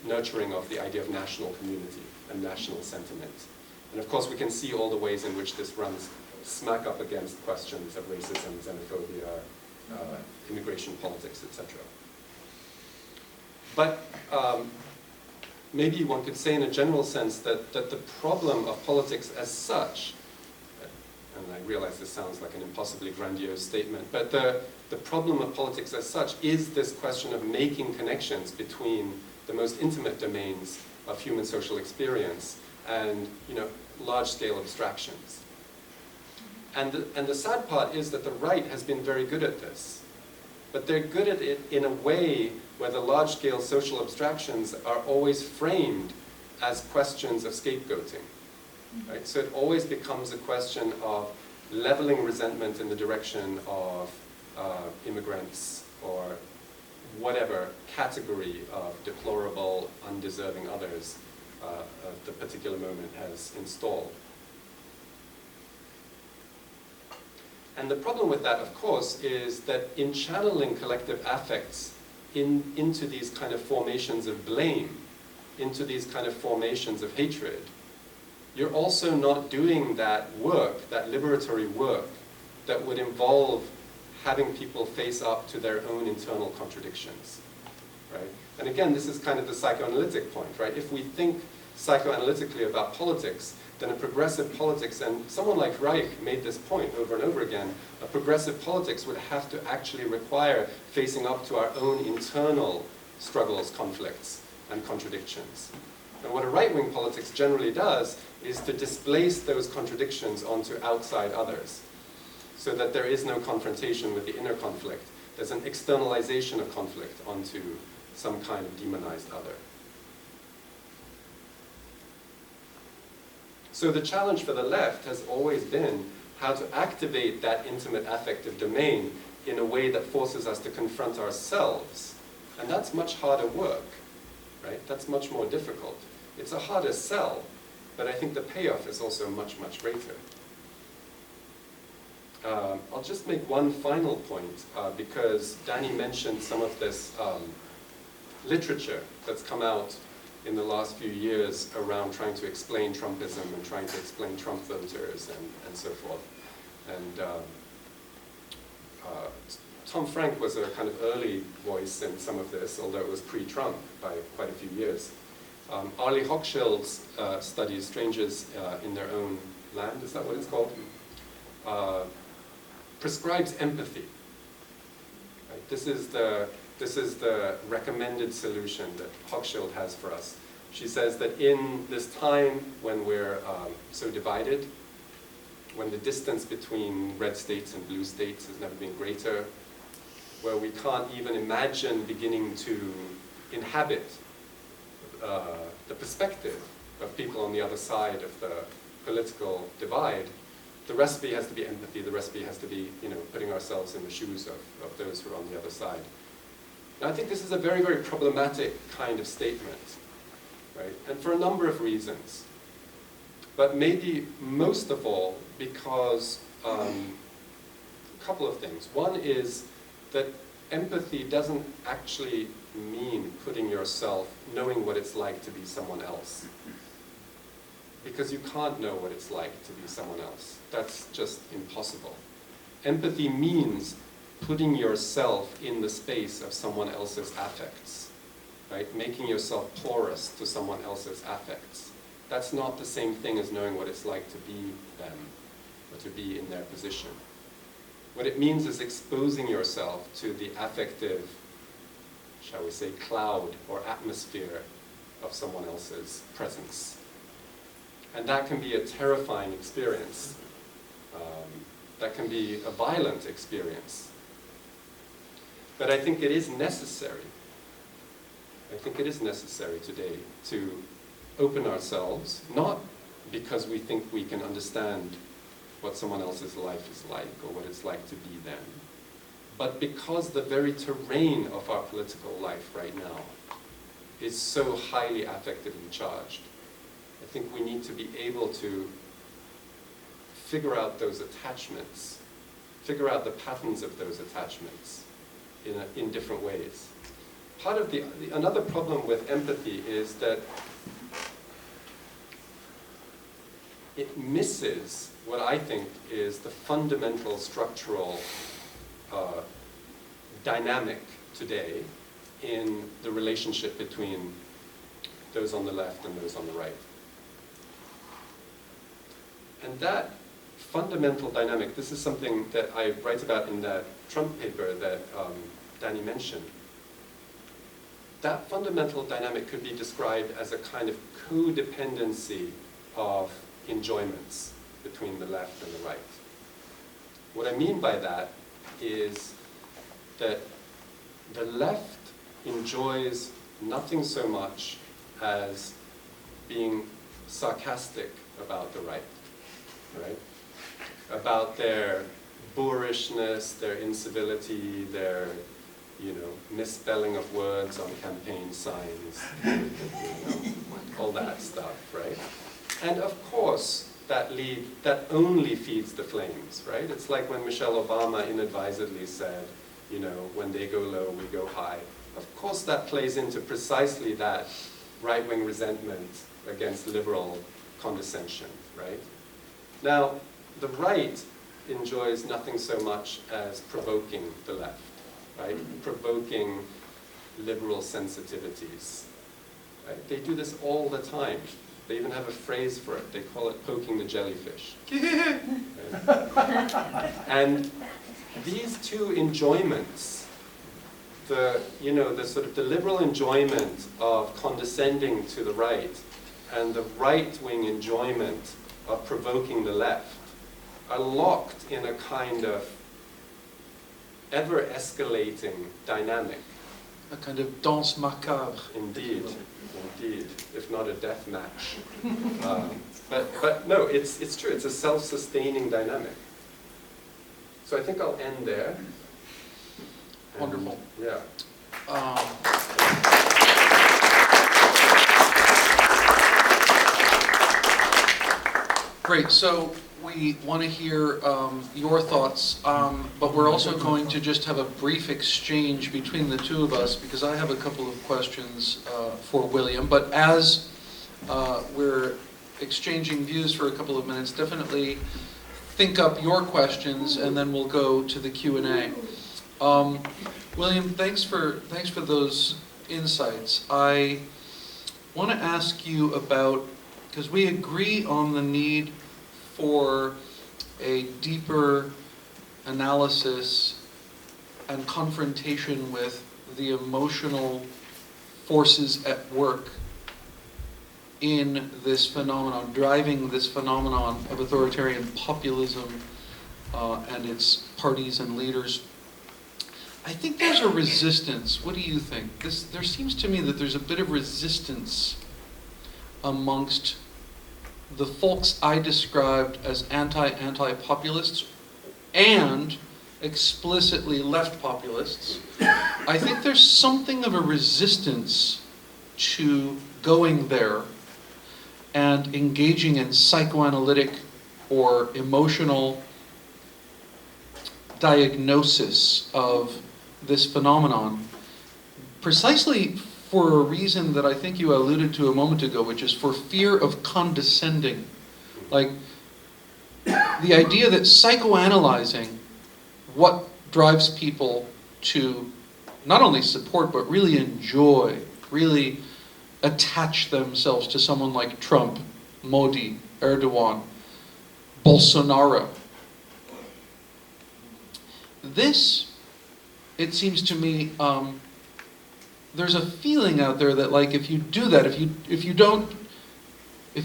nurturing of the idea of national community and national sentiment. And of course we can see all the ways in which this runs smack up against questions of racism, xenophobia, immigration politics, etc. But maybe one could say in a general sense that the problem of politics as such, and I realize this sounds like an impossibly grandiose statement, but the problem of politics as such is this question of making connections between the most intimate domains of human social experience and, you know, large-scale abstractions. And the sad part is that the right has been very good at this. But they're good at it in a way where the large-scale social abstractions are always framed as questions of scapegoating. Right? So it always becomes a question of leveling resentment in the direction of immigrants or whatever category of deplorable, undeserving others the particular moment has installed. And the problem with that, of course, is that in channeling collective affects into these kind of formations of blame, into these kind of formations of hatred, you're also not doing that work, that liberatory work, that would involve having people face up to their own internal contradictions, right? And again, this is kind of the psychoanalytic point, right? If we think psychoanalytically about politics, then a progressive politics, and someone like Reich made this point over and over again, a progressive politics would have to actually require facing up to our own internal struggles, conflicts, and contradictions. And what a right-wing politics generally does is to displace those contradictions onto outside others, so that there is no confrontation with the inner conflict. There's an externalization of conflict onto some kind of demonized other. So the challenge for the left has always been how to activate that intimate affective domain in a way that forces us to confront ourselves. And that's much harder work, right? That's much more difficult. It's a harder sell, but I think the payoff is also much, much greater. I'll just make one final point, because Danny mentioned some of this literature that's come out in the last few years around trying to explain Trumpism and trying to explain Trump voters and so forth. And Tom Frank was a kind of early voice in some of this, although it was pre-Trump by quite a few years. Arlie Hochschild's studies, Strangers in Their Own Land, is that what it's called? Prescribes empathy. Right? This is the recommended solution that Hochschild has for us. She says that in this time when we're so divided, when the distance between red states and blue states has never been greater, where we can't even imagine beginning to inhabit the perspective of people on the other side of the political divide, the recipe has to be empathy. The recipe has to be, you know, putting ourselves in the shoes of those who are on the other side. Now, I think this is a very, very problematic kind of statement, right? And for a number of reasons. But maybe most of all because a couple of things. One is that empathy doesn't actually mean putting yourself, knowing what it's like to be someone else. Because you can't know what it's like to be someone else. That's just impossible. Empathy means putting yourself in the space of someone else's affects. right? Making yourself porous to someone else's affects. That's not the same thing as knowing what it's like to be them, or to be in their position. What it means is exposing yourself to the affective, shall we say, cloud or atmosphere of someone else's presence. And that can be a terrifying experience. That can be a violent experience. But I think it is necessary. I think it is necessary today to open ourselves, not because we think we can understand what someone else's life is like or what it's like to be them, but because the very terrain of our political life right now is so highly affectively charged. I think we need to be able to figure out those attachments, figure out the patterns of those attachments in different ways. Part of another problem with empathy is that it misses what I think is the fundamental structural dynamic today in the relationship between those on the left and those on the right. And that fundamental dynamic, this is something that I write about in that Trump paper that Danny mentioned. That fundamental dynamic could be described as a kind of codependency of enjoyments between the left and the right. What I mean by that is that the left enjoys nothing so much as being sarcastic about the right? About their boorishness, their incivility, their misspelling of words on campaign signs, all that stuff, right? And of course, that only feeds the flames, right? It's like when Michelle Obama inadvisedly said, when they go low, we go high. Of course, that plays into precisely that right-wing resentment against liberal condescension, right? Now, the right enjoys nothing so much as provoking the left, right? Provoking liberal sensitivities, right? They do this all the time. They even have a phrase for it. They call it poking the jellyfish. Right? And these two enjoyments, the sort of the liberal enjoyment of condescending to the right and the right-wing enjoyment of provoking the left, are locked in a kind of ever-escalating dynamic. A kind of danse macabre. Indeed, if not a death match. But no, it's true, it's a self-sustaining dynamic. So I think I'll end there. Wonderful. Yeah. Great, so we want to hear your thoughts, but we're also going to just have a brief exchange between the two of us because I have a couple of questions for William. But as we're exchanging views for a couple of minutes, definitely think up your questions and then we'll go to the Q&A. William, thanks for those insights. I want to ask you about, because we agree on the need for a deeper analysis and confrontation with the emotional forces at work in this phenomenon, driving this phenomenon of authoritarian populism and its parties and leaders. I think there's a resistance. What do you think? There seems to me that there's a bit of resistance amongst the folks I described as anti-populists and explicitly left populists. I think there's something of a resistance to going there and engaging in psychoanalytic or emotional diagnosis of this phenomenon, precisely for a reason that I think you alluded to a moment ago, which is for fear of condescending. Like, the idea that psychoanalyzing what drives people to not only support but really enjoy really attach themselves to someone like Trump, Modi, Erdogan, Bolsonaro. This, it seems to me, there's a feeling out there that, like, if you do that, if you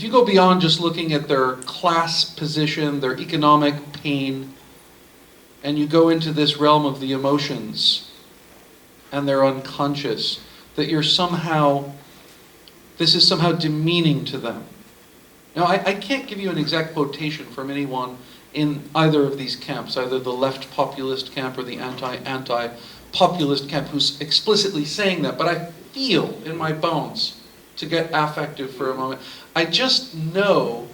go beyond just looking at their class position, their economic pain, and you go into this realm of the emotions and their unconscious, that this is somehow demeaning to them. Now, I can't give you an exact quotation from anyone in either of these camps, either the left populist camp or the anti-populist camp, who's explicitly saying that, but I feel in my bones, to get affective for a moment, I just know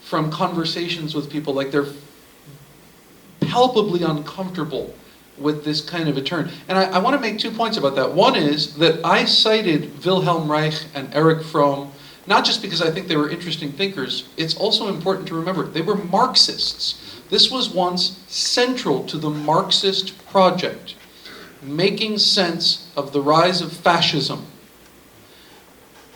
from conversations with people, like, they're palpably uncomfortable with this kind of a turn. And I want to make 2 points about that. One is that I cited Wilhelm Reich and Erich Fromm, not just because I think they were interesting thinkers, it's also important to remember, they were Marxists. This was once central to the Marxist project, making sense of the rise of fascism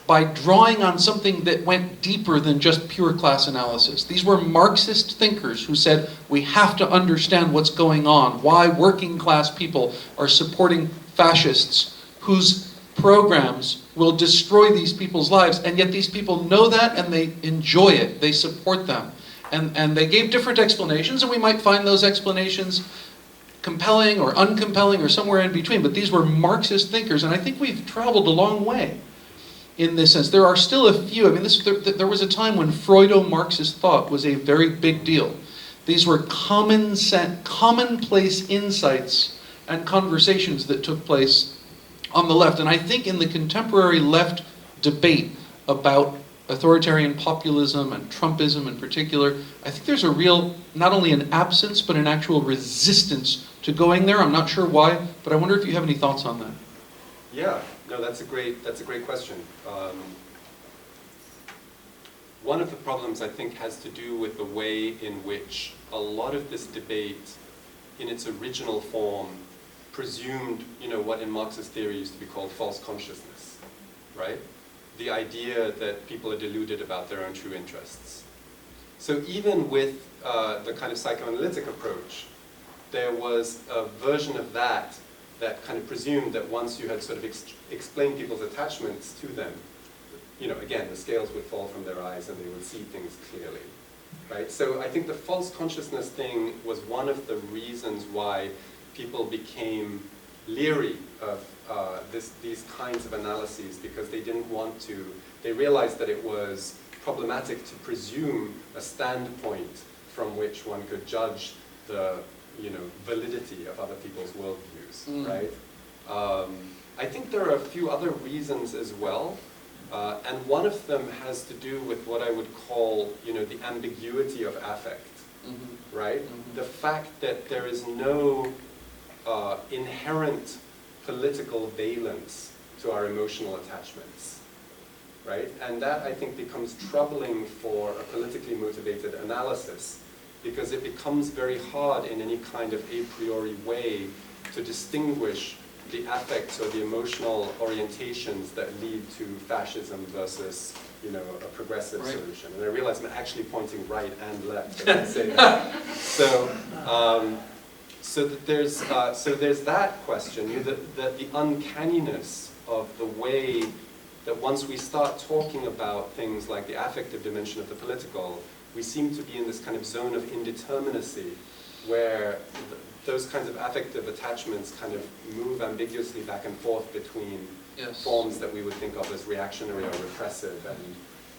by drawing on something that went deeper than just pure class analysis. These were Marxist thinkers who said, we have to understand what's going on, why working class people are supporting fascists whose programs will destroy these people's lives, and yet these people know that and they enjoy it, they support them. And they gave different explanations, and we might find those explanations compelling or uncompelling or somewhere in between, but these were Marxist thinkers, and I think we've traveled a long way in this sense. There are still a few, I mean, there was a time when Freudo-Marxist thought was a very big deal. These were commonplace insights and conversations that took place on the left. And I think in the contemporary left debate about authoritarian populism and Trumpism in particular, I think there's a real, not only an absence, but an actual resistance to going there. I'm not sure why, but I wonder if you have any thoughts on that. Yeah, no, that's a great question. One of the problems, I think, has to do with the way in which a lot of this debate, in its original form, presumed, what in Marxist theory used to be called false consciousness, right? The idea that people are deluded about their own true interests. So even with the kind of psychoanalytic approach, there was a version of that kind of presumed that once you had sort of explained people's attachments to them, again, the scales would fall from their eyes and they would see things clearly, right? So I think the false consciousness thing was one of the reasons why people became leery of these kinds of analyses, because they didn't want to, they realized that it was problematic to presume a standpoint from which one could judge the validity of other people's worldviews, right? I think there are a few other reasons as well, and one of them has to do with what I would call, the ambiguity of affect, right? The fact that there is no inherent political valence to our emotional attachments, right? And that, I think, becomes troubling for a politically motivated analysis, because it becomes very hard in any kind of a priori way to distinguish the affects or the emotional orientations that lead to fascism versus, a progressive solution. And I realize I'm actually pointing right and left as I say that. So there's that question, that the uncanniness of the way that once we start talking about things like the affective dimension of the political, we seem to be in this kind of zone of indeterminacy where those kinds of affective attachments kind of move ambiguously back and forth between forms that we would think of as reactionary or repressive.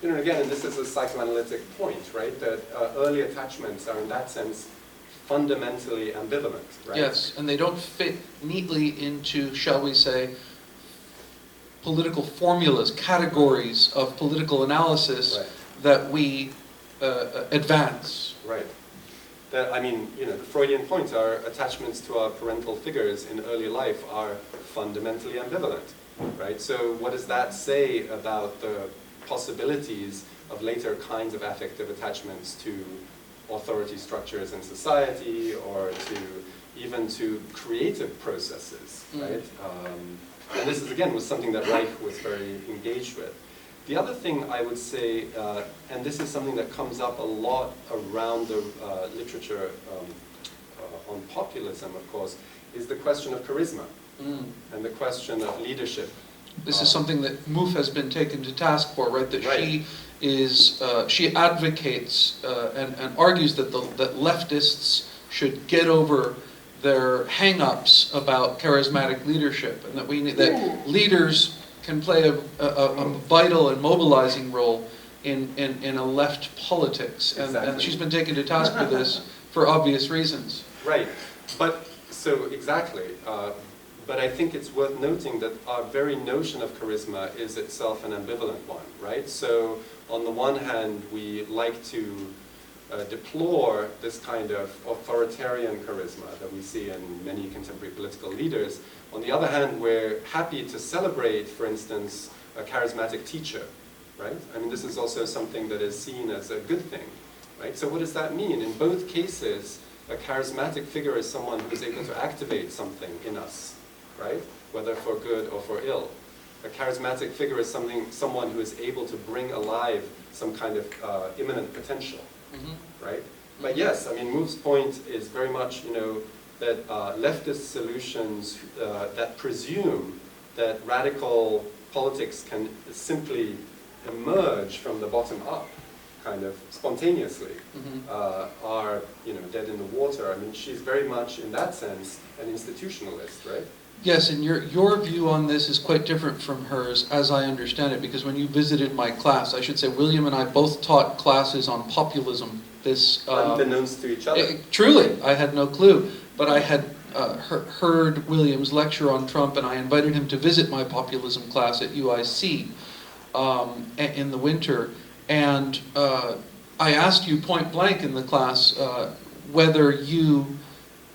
And, again, and this is a psychoanalytic point, right? That early attachments are in that sense fundamentally ambivalent, right? Yes, and they don't fit neatly into, shall we say, political formulas, categories of political analysis that we advance. Right. That, the Freudian point, our attachments to our parental figures in early life are fundamentally ambivalent, right? So what does that say about the possibilities of later kinds of affective attachments to authority structures in society, or to, even to creative processes, right? And this is, again, was something that Reich was very engaged with. The other thing I would say, and this is something that comes up a lot around the literature on populism, of course, is the question of charisma and the question of leadership. This is something that Mouffe has been taken to task for, right? That she advocates and argues that that leftists should get over their hang-ups about charismatic leadership, and that leaders can play a vital and mobilizing role in a left politics. And she's been taken to task for this for obvious reasons. Right, but so exactly. But I think it's worth noting that our very notion of charisma is itself an ambivalent one, right? So on the one hand, we like to deplore this kind of authoritarian charisma that we see in many contemporary political leaders. On the other hand, we're happy to celebrate, for instance, a charismatic teacher, right? I mean, this is also something that is seen as a good thing, right? So what does that mean? In both cases, a charismatic figure is someone who is able to activate something in us, right? Whether for good or for ill. A charismatic figure is someone who is able to bring alive some kind of immanent potential, right? But yes, I mean, Mouffe's point is very much, that leftist solutions that presume that radical politics can simply emerge from the bottom up, kind of spontaneously, are dead in the water. I mean, she's very much, in that sense, an institutionalist, right? Yes, and your view on this is quite different from hers, as I understand it, because when you visited my class, I should say William and I both taught classes on populism. Unbeknownst to each other. Truly, I had no clue, but I had heard William's lecture on Trump, and I invited him to visit my populism class at UIC in the winter, and I asked you point blank in the class whether you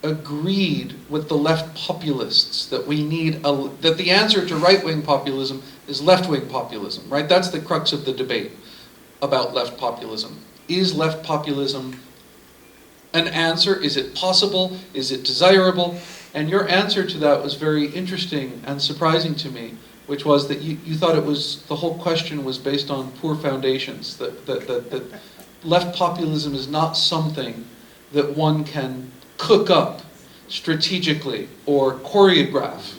agreed with the left populists that we need that the answer to right-wing populism is left-wing populism, right? That's the crux of the debate about left populism. Is left populism an answer? Is it possible? Is it desirable? And your answer to that was very interesting and surprising to me, which was that you thought the whole question was based on poor foundations, that left populism is not something that one can cook up strategically or choreograph,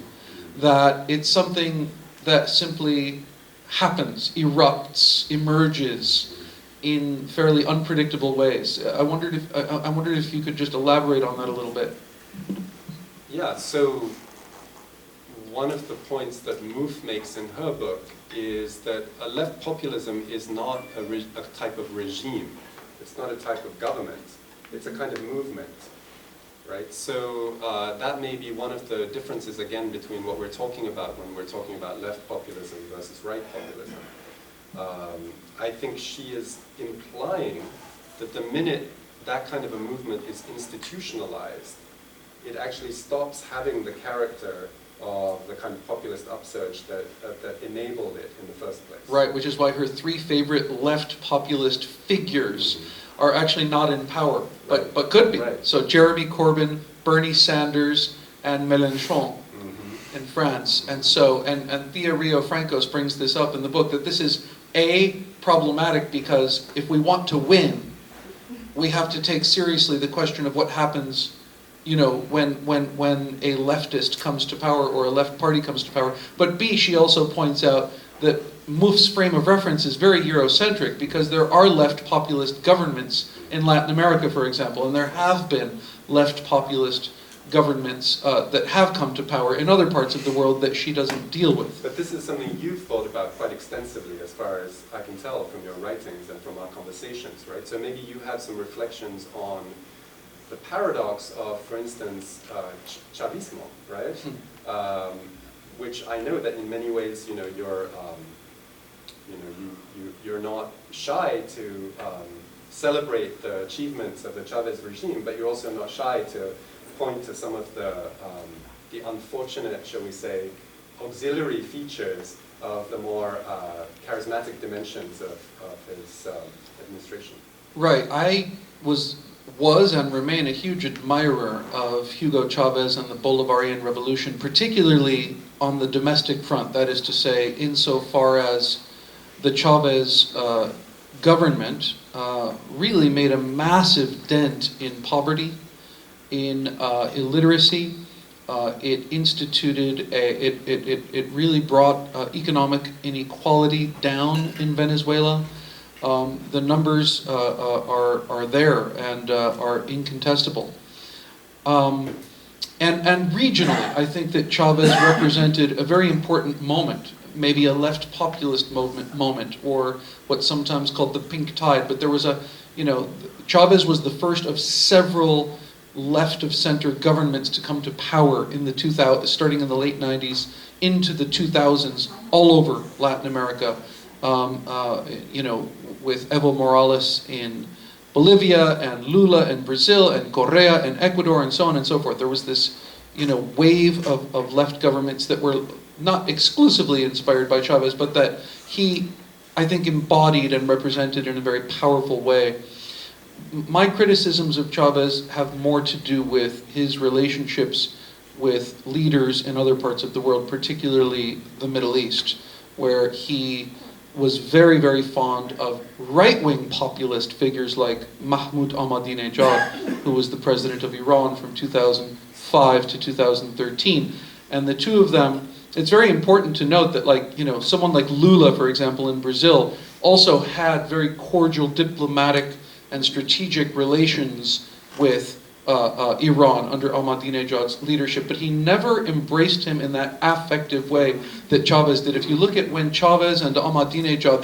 that it's something that simply happens, erupts, emerges in fairly unpredictable ways. I wondered if you could just elaborate on that a little bit. Yeah, so one of the points that Mouffe makes in her book is that a left populism is not a type of regime. It's not a type of government. It's a kind of movement. Right? So that may be one of the differences, again, between what we're talking about when we're talking about left populism versus right populism. I think she is implying that the minute that kind of a movement is institutionalized, it actually stops having the character of the kind of populist upsurge that enabled it in the first place. Right, which is why her three favorite left populist figures are actually not in power, but could be. Right. So Jeremy Corbyn, Bernie Sanders, and Mélenchon in France. And so, and Thea Rio Francos brings this up in the book, that this is problematic because if we want to win, we have to take seriously the question of what happens, when a leftist comes to power or a left party comes to power. But B, she also points out that Mouffe's frame of reference is very Eurocentric because there are left populist governments in Latin America, for example, and there have been left populist governments that have come to power in other parts of the world that she doesn't deal with. But this is something you've thought about quite extensively, as far as I can tell from your writings and from our conversations, right? So maybe you have some reflections on the paradox of, for instance, Chavismo, right? Which I know that in many ways, you're not shy to celebrate the achievements of the Chavez regime, but you're also not shy to point to some of the unfortunate, shall we say, auxiliary features of the more charismatic dimensions of his administration. Right. I was was and remain a huge admirer of Hugo Chavez and the Bolivarian Revolution, particularly on the domestic front. That is to say, insofar as the Chavez government really made a massive dent in poverty, in illiteracy. It instituted, it really brought economic inequality down in Venezuela. The numbers are there and are incontestable. And regionally, I think that Chavez represented a very important moment, maybe a left populist moment, or what's sometimes called the pink tide. But there was Chavez was the first of several left-of-center governments to come to power in the starting in the late 90s into the 2000s, all over Latin America. With Evo Morales in Bolivia, and Lula in Brazil, and Correa in Ecuador, and so on and so forth. There was this, wave of left governments that were not exclusively inspired by Chavez, but that he, I think, embodied and represented in a very powerful way. My criticisms of Chavez have more to do with his relationships with leaders in other parts of the world, particularly the Middle East, where he was very, very fond of right-wing populist figures like Mahmoud Ahmadinejad, who was the president of Iran from 2005 to 2013. And the two of them, it's very important to note that, someone like Lula, for example, in Brazil, also had very cordial diplomatic and strategic relations with Iran under Ahmadinejad's leadership, but he never embraced him in that affective way that Chavez did. If you look at when Chavez and Ahmadinejad,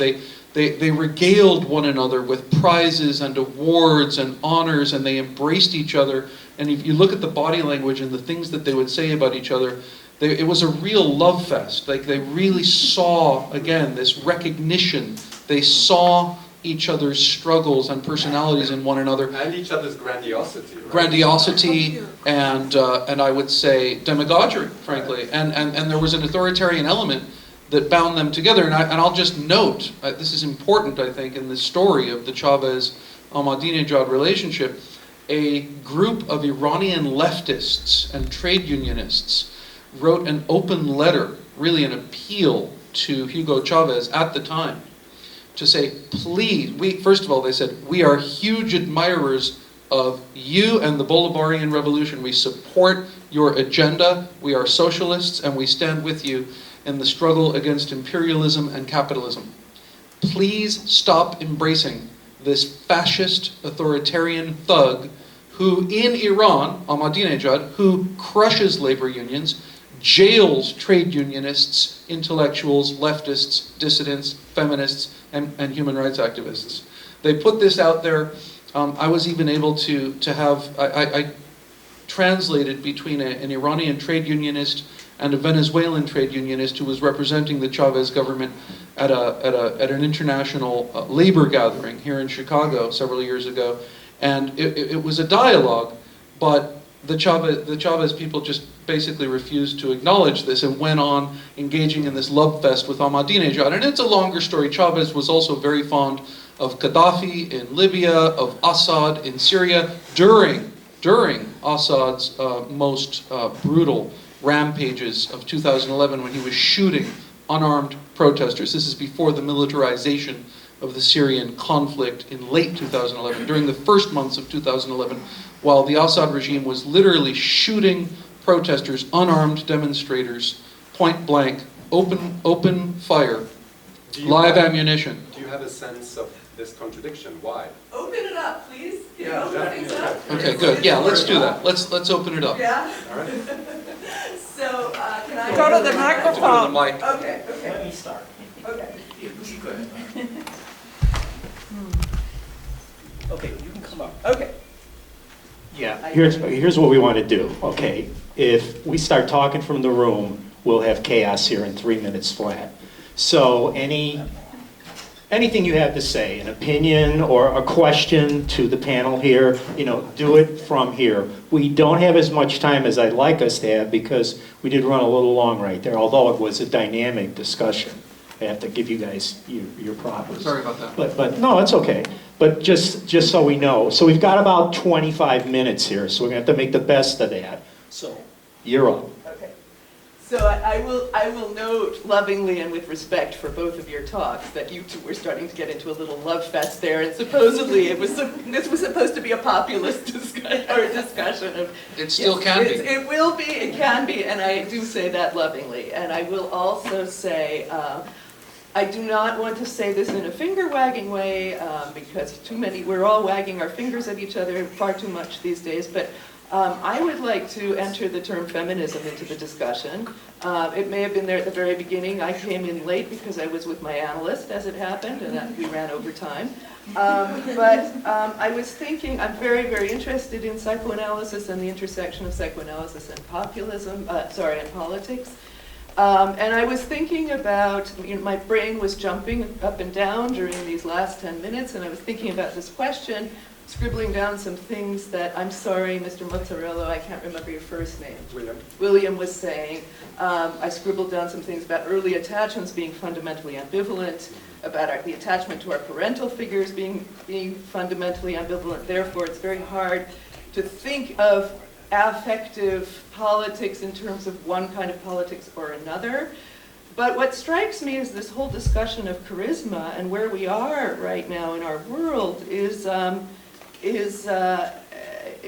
they regaled one another with prizes and awards and honors, and they embraced each other. And if you look at the body language and the things that they would say about each other, it was a real love fest. They really saw, again, this recognition. They saw each other's struggles and personalities in one another. And each other's grandiosity, right? Grandiosity and I would say demagoguery, frankly. And there was an authoritarian element that bound them together. And I'll just note, this is important, I think, in the story of the Chavez-Ahmadinejad relationship, a group of Iranian leftists and trade unionists wrote an open letter, really an appeal to Hugo Chavez at the time, to say, please, first of all, they said, we are huge admirers of you and the Bolivarian Revolution. We support your agenda. We are socialists, and we stand with you in the struggle against imperialism and capitalism. Please stop embracing this fascist authoritarian thug who, in Iran, Ahmadinejad, who crushes labor unions, jails trade unionists, intellectuals, leftists, dissidents, feminists, and human rights activists. They put this out there. I was even able to have, I translated between an Iranian trade unionist and a Venezuelan trade unionist who was representing the Chavez government at an international labor gathering here in Chicago several years ago. And it was a dialogue, but the Chavez people just basically refused to acknowledge this and went on engaging in this love fest with Ahmadinejad. And it's a longer story. Chavez was also very fond of Gaddafi in Libya, of Assad in Syria, during Assad's most brutal rampages of 2011 when he was shooting unarmed protesters. This is before the militarization of the Syrian conflict in late 2011, during the first months of 2011, while the Assad regime was literally shooting protesters, unarmed demonstrators, point blank, open fire, live ammunition. Do you have a sense of this contradiction? Why? Open it up, please. Yeah, Things up. Okay, good. Yeah, let's do that. Let's open it up. Yeah. All right. So, can I Go to the microphone. Go to the mic. Okay. Let me start. Okay. Go ahead. Okay, you can come up. Okay. Yeah, here's what we want to do, okay? If we start talking from the room, we'll have chaos here in 3 minutes flat. So anything you have to say, an opinion or a question to the panel here, do it from here. We don't have as much time as I'd like us to have because we did run a little long right there, although it was a dynamic discussion. I have to give you guys your props. Sorry about that. But no, it's okay. but just so we know. So we've got about 25 minutes here, so we're going to have to make the best of that. So, you're up. Okay. So I will note lovingly and with respect for both of your talks that you two were starting to get into a little love fest there, and supposedly this was supposed to be a populist discussion of. It still can be. It will be, it can be, and I do say that lovingly. And I will also say, I do not want to say this in a finger-wagging way, because we're all wagging our fingers at each other far too much these days, but I would like to enter the term feminism into the discussion. It may have been there at the very beginning. I came in late because I was with my analyst, as it happened, and we ran over time. But I was thinking, I'm very, very interested in psychoanalysis and the intersection of psychoanalysis and populism, and politics. And I was thinking about, my brain was jumping up and down during these last 10 minutes, and I was thinking about this question, scribbling down some things that, I'm sorry, Mr. Mazzarella, I can't remember your first name. William was saying. I scribbled down some things about early attachments being fundamentally ambivalent, about the attachment to our parental figures being fundamentally ambivalent. Therefore, it's very hard to think of affective politics in terms of one kind of politics or another. But what strikes me is this whole discussion of charisma and where we are right now in our world is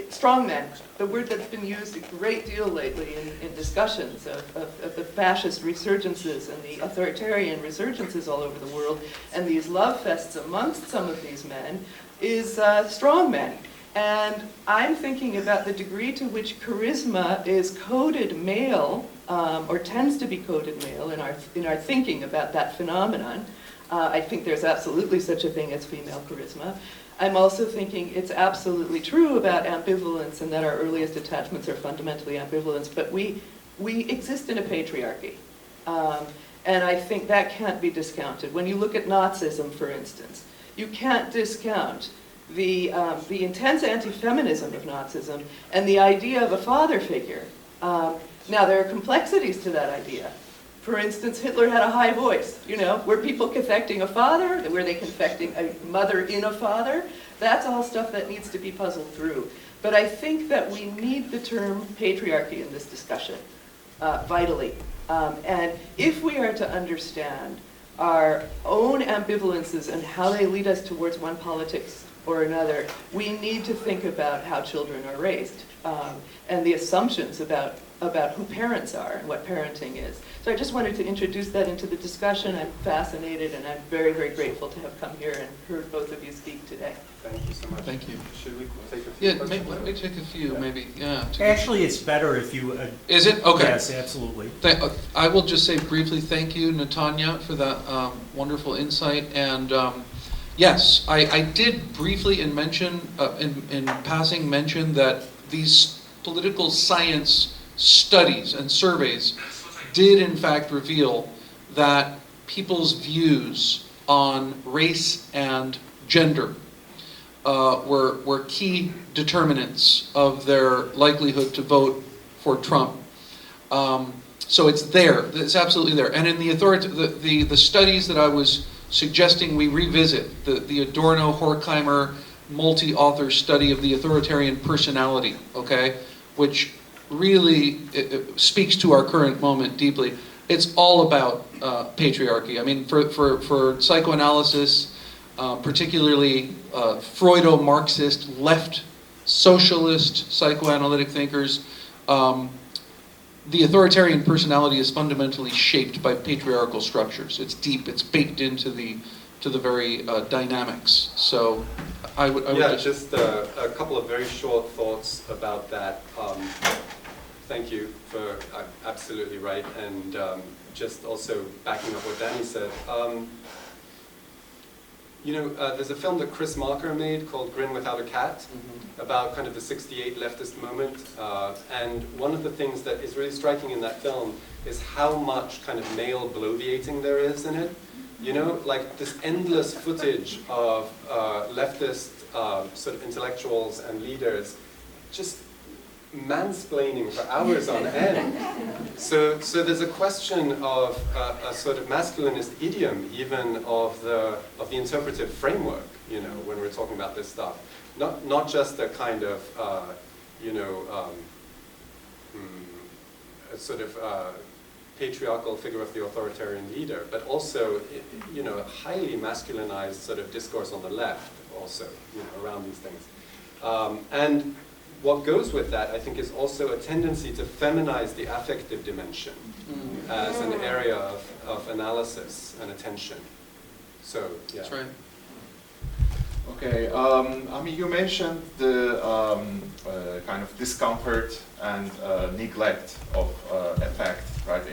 strongmen, the word that's been used a great deal lately in discussions of the fascist resurgences and the authoritarian resurgences all over the world, and these love fests amongst some of these men, is strongmen. And I'm thinking about the degree to which charisma is coded male, or tends to be coded male in our thinking about that phenomenon. I think there's absolutely such a thing as female charisma. I'm also thinking it's absolutely true about ambivalence and that our earliest attachments are fundamentally ambivalence, but we exist in a patriarchy. And I think that can't be discounted. When you look at Nazism, for instance, you can't discount the intense anti-feminism of Nazism and the idea of a father figure. Now, there are complexities to that idea. For instance, Hitler had a high voice. Were people confecting a father? Were they confecting a mother in a father? That's all stuff that needs to be puzzled through. But I think that we need the term patriarchy in this discussion, vitally. And if we are to understand our own ambivalences and how they lead us towards one politics or another, we need to think about how children are raised, and the assumptions about who parents are and what parenting is. So I just wanted to introduce that into the discussion. I'm fascinated, and I'm very, very grateful to have come here and heard both of you speak today. Thank you so much. Thank you. Should we take a few questions? Let me take a few, maybe. Yeah. Actually, it's better if you... Is it? Okay. Yes, absolutely. I will just say briefly thank you, Natanya, for that wonderful insight. And yes, I did briefly in passing mention that these political science studies and surveys did in fact reveal that people's views on race and gender were key determinants of their likelihood to vote for Trump. So it's there. It's absolutely there. And in the studies that I was suggesting we revisit, the Adorno-Horkheimer multi-author study of the authoritarian personality, okay, which really it speaks to our current moment deeply. It's all about patriarchy. I mean, for psychoanalysis, particularly Freudo-Marxist, left socialist psychoanalytic thinkers, the authoritarian personality is fundamentally shaped by patriarchal structures. It's deep. It's baked into the very dynamics. So I would just a couple of very short thoughts about that. Thank you for absolutely right, and just also backing up what Danny said. There's a film that Chris Marker made called Grin Without a Cat, about kind of the '68 leftist moment. And one of the things that is really striking in that film is how much kind of male bloviating there is in it. Like this endless footage of leftist sort of intellectuals and leaders just mansplaining for hours on end. So there's a question of a sort of masculinist idiom, even of the interpretive framework, you know, when we're talking about this stuff. Not just a kind of, you know, a sort of patriarchal figure of the authoritarian leader, but also, you know, a highly masculinized sort of discourse on the left also, you know, around these things. And what goes with that, I think, is also a tendency to feminize the affective dimension as an area of analysis and attention. So, yeah. That's right. Okay, I mean, you mentioned the kind of discomfort and neglect of effect, right,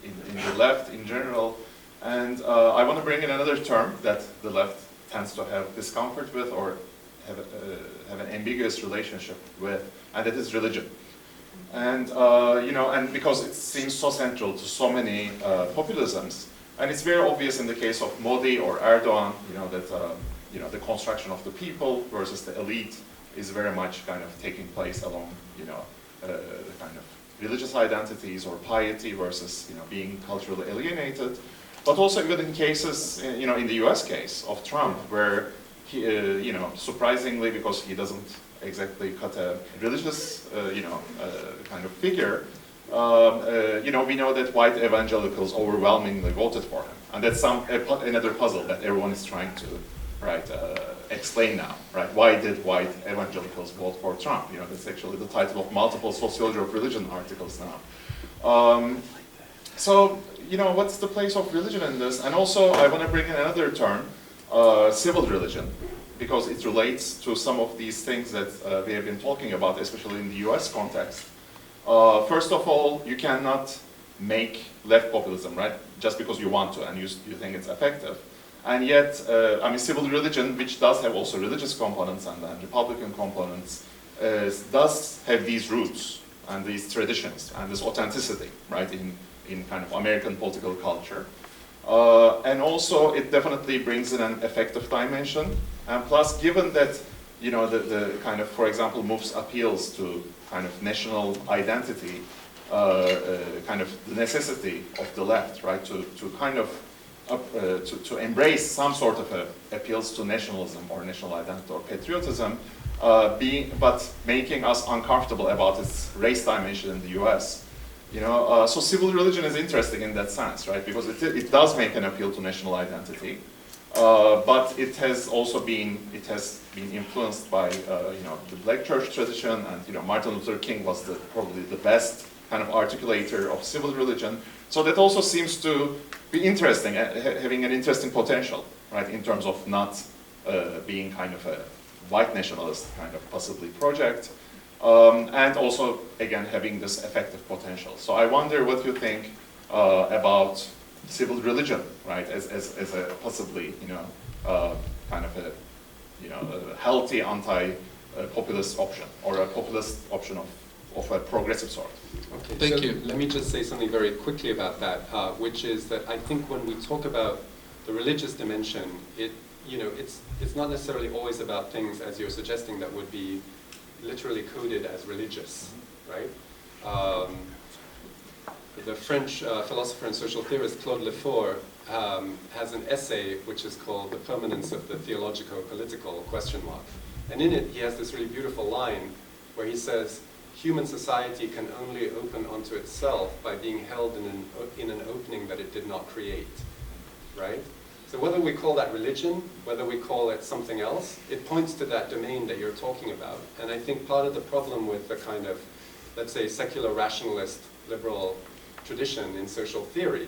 in the left in general. And I want to bring in another term that the left tends to have discomfort with, or have an ambiguous relationship with, and that is religion. And you know, and because it seems so central to so many populisms, and it's very obvious in the case of Modi or Erdogan, you know, that you know, the construction of the people versus the elite is very much kind of taking place along, you know, the kind of religious identities or piety versus, you know, being culturally alienated. But also even in cases, you know, in the US case of Trump, where he, you know, surprisingly, because he doesn't exactly cut a religious, you know, kind of figure, you know, we know that white evangelicals overwhelmingly voted for him. And that's another puzzle that everyone is trying to, right, explain now, right? Why did white evangelicals vote for Trump? You know, that's actually the title of multiple sociology of religion articles now. So, you know, what's the place of religion in this? And also, I want to bring in another term, civil religion, because it relates to some of these things that we have been talking about, especially in the US context. First of all, you cannot make left populism, right? Just because you want to and you think it's effective. And yet, I mean, civil religion, which does have also religious components and Republican components, does have these roots and these traditions and this authenticity, right, in kind of American political culture. And also, it definitely brings in an affective dimension. And plus, given that, you know, the kind of, for example, moves appeals to kind of national identity, kind of the necessity of the left, right, to kind of to embrace some sort of appeals to nationalism or national identity or patriotism, but making us uncomfortable about its race dimension in the US. You know, so civil religion is interesting in that sense, right? Because it does make an appeal to national identity, but it has also been influenced by you know, the Black church tradition, and you know, Martin Luther King was probably the best kind of articulator of civil religion. So that also seems to be interesting, having an interesting potential, right, in terms of not being kind of a white nationalist kind of possibly project. And also, again, having this effective potential. So I wonder what you think about civil religion, right, as a possibly, you know, kind of a, you know, a healthy anti-populist option, or a populist option of a progressive sort. Okay, Thank so you. let me just say something very quickly about that, which is that I think when we talk about the religious dimension, you know, it's not necessarily always about things, as you're suggesting, that would be literally coded as religious, right? The French philosopher and social theorist Claude Lefort has an essay which is called "The Permanence of the Theologico-Political?" And in it he has this really beautiful line where he says, human society can only open onto itself by being held in an opening that it did not create, right? So whether we call that religion, whether we call it something else, it points to that domain that you're talking about. And I think part of the problem with the kind of, let's say, secular rationalist liberal tradition in social theory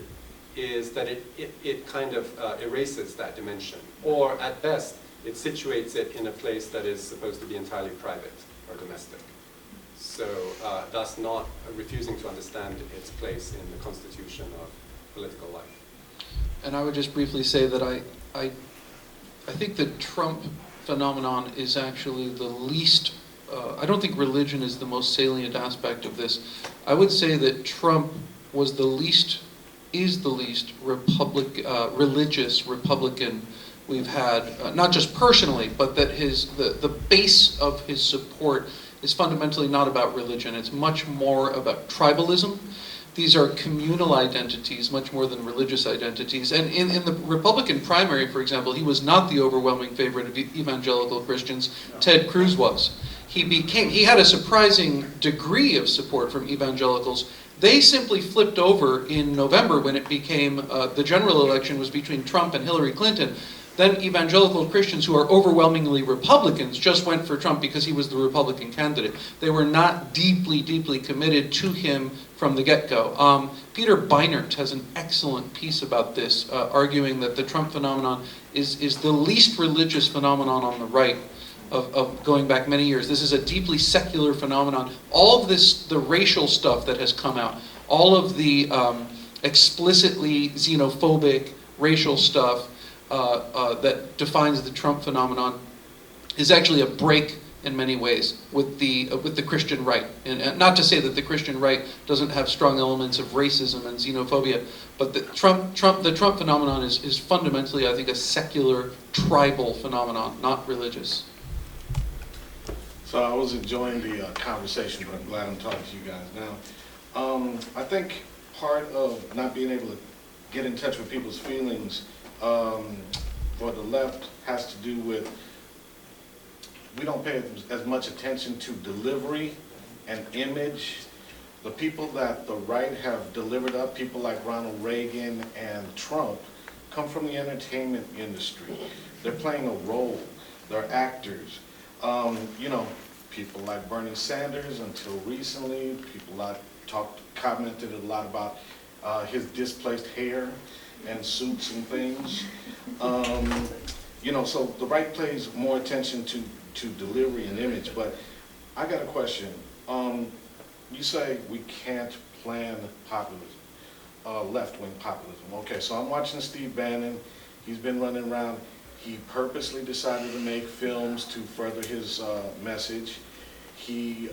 is that it kind of erases that dimension. Or at best, it situates it in a place that is supposed to be entirely private or domestic. So thus not refusing to understand its place in the constitution of political life. And I would just briefly say that I think the Trump phenomenon is actually the least, I don't think religion is the most salient aspect of this. I would say that Trump is the least religious Republican we've had, not just personally, but that the base of his support is fundamentally not about religion. It's much more about tribalism. These are communal identities, much more than religious identities. And in the Republican primary, for example, he was not the overwhelming favorite of evangelical Christians. Ted Cruz was. He had a surprising degree of support from evangelicals. They simply flipped over in November when it became, the general election was between Trump and Hillary Clinton. Then evangelical Christians who are overwhelmingly Republicans just went for Trump because he was the Republican candidate. They were not deeply, deeply committed to him from the get-go. Peter Beinart has an excellent piece about this, arguing that the Trump phenomenon is the least religious phenomenon on the right of going back many years. This is a deeply secular phenomenon. All of this, the racial stuff that has come out, all of the explicitly xenophobic racial stuff, that defines the Trump phenomenon is actually a break in many ways with the Christian right. And not to say that the Christian right doesn't have strong elements of racism and xenophobia, but the Trump phenomenon is fundamentally, I think, a secular tribal phenomenon, not religious. So I was enjoying the conversation, but I'm glad I'm talking to you guys now. I think part of not being able to get in touch with people's feelings for the left has to do with we don't pay as much attention to delivery and image. The people that the right have delivered up, people like Ronald Reagan and Trump, come from the entertainment industry. They're playing a role. They're actors. People like Bernie Sanders until recently, people commented a lot about his displaced hair and suits and things. So the right pays more attention to delivery and image, but I got a question. You say we can't plan populism, left-wing populism. Okay, so I'm watching Steve Bannon. He's been running around. He purposely decided to make films to further his message. He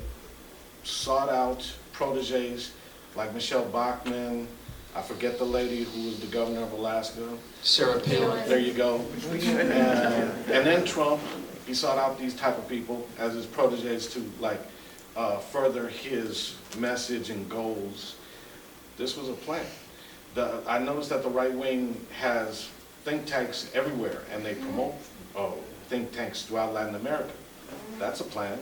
sought out proteges like Michelle Bachmann. I forget the lady who was the governor of Alaska. Sarah Palin. There you go. And then Trump, he sought out these type of people as his proteges to further his message and goals. This was a plan. I noticed that the right wing has think tanks everywhere, and they promote think tanks throughout Latin America. That's a plan.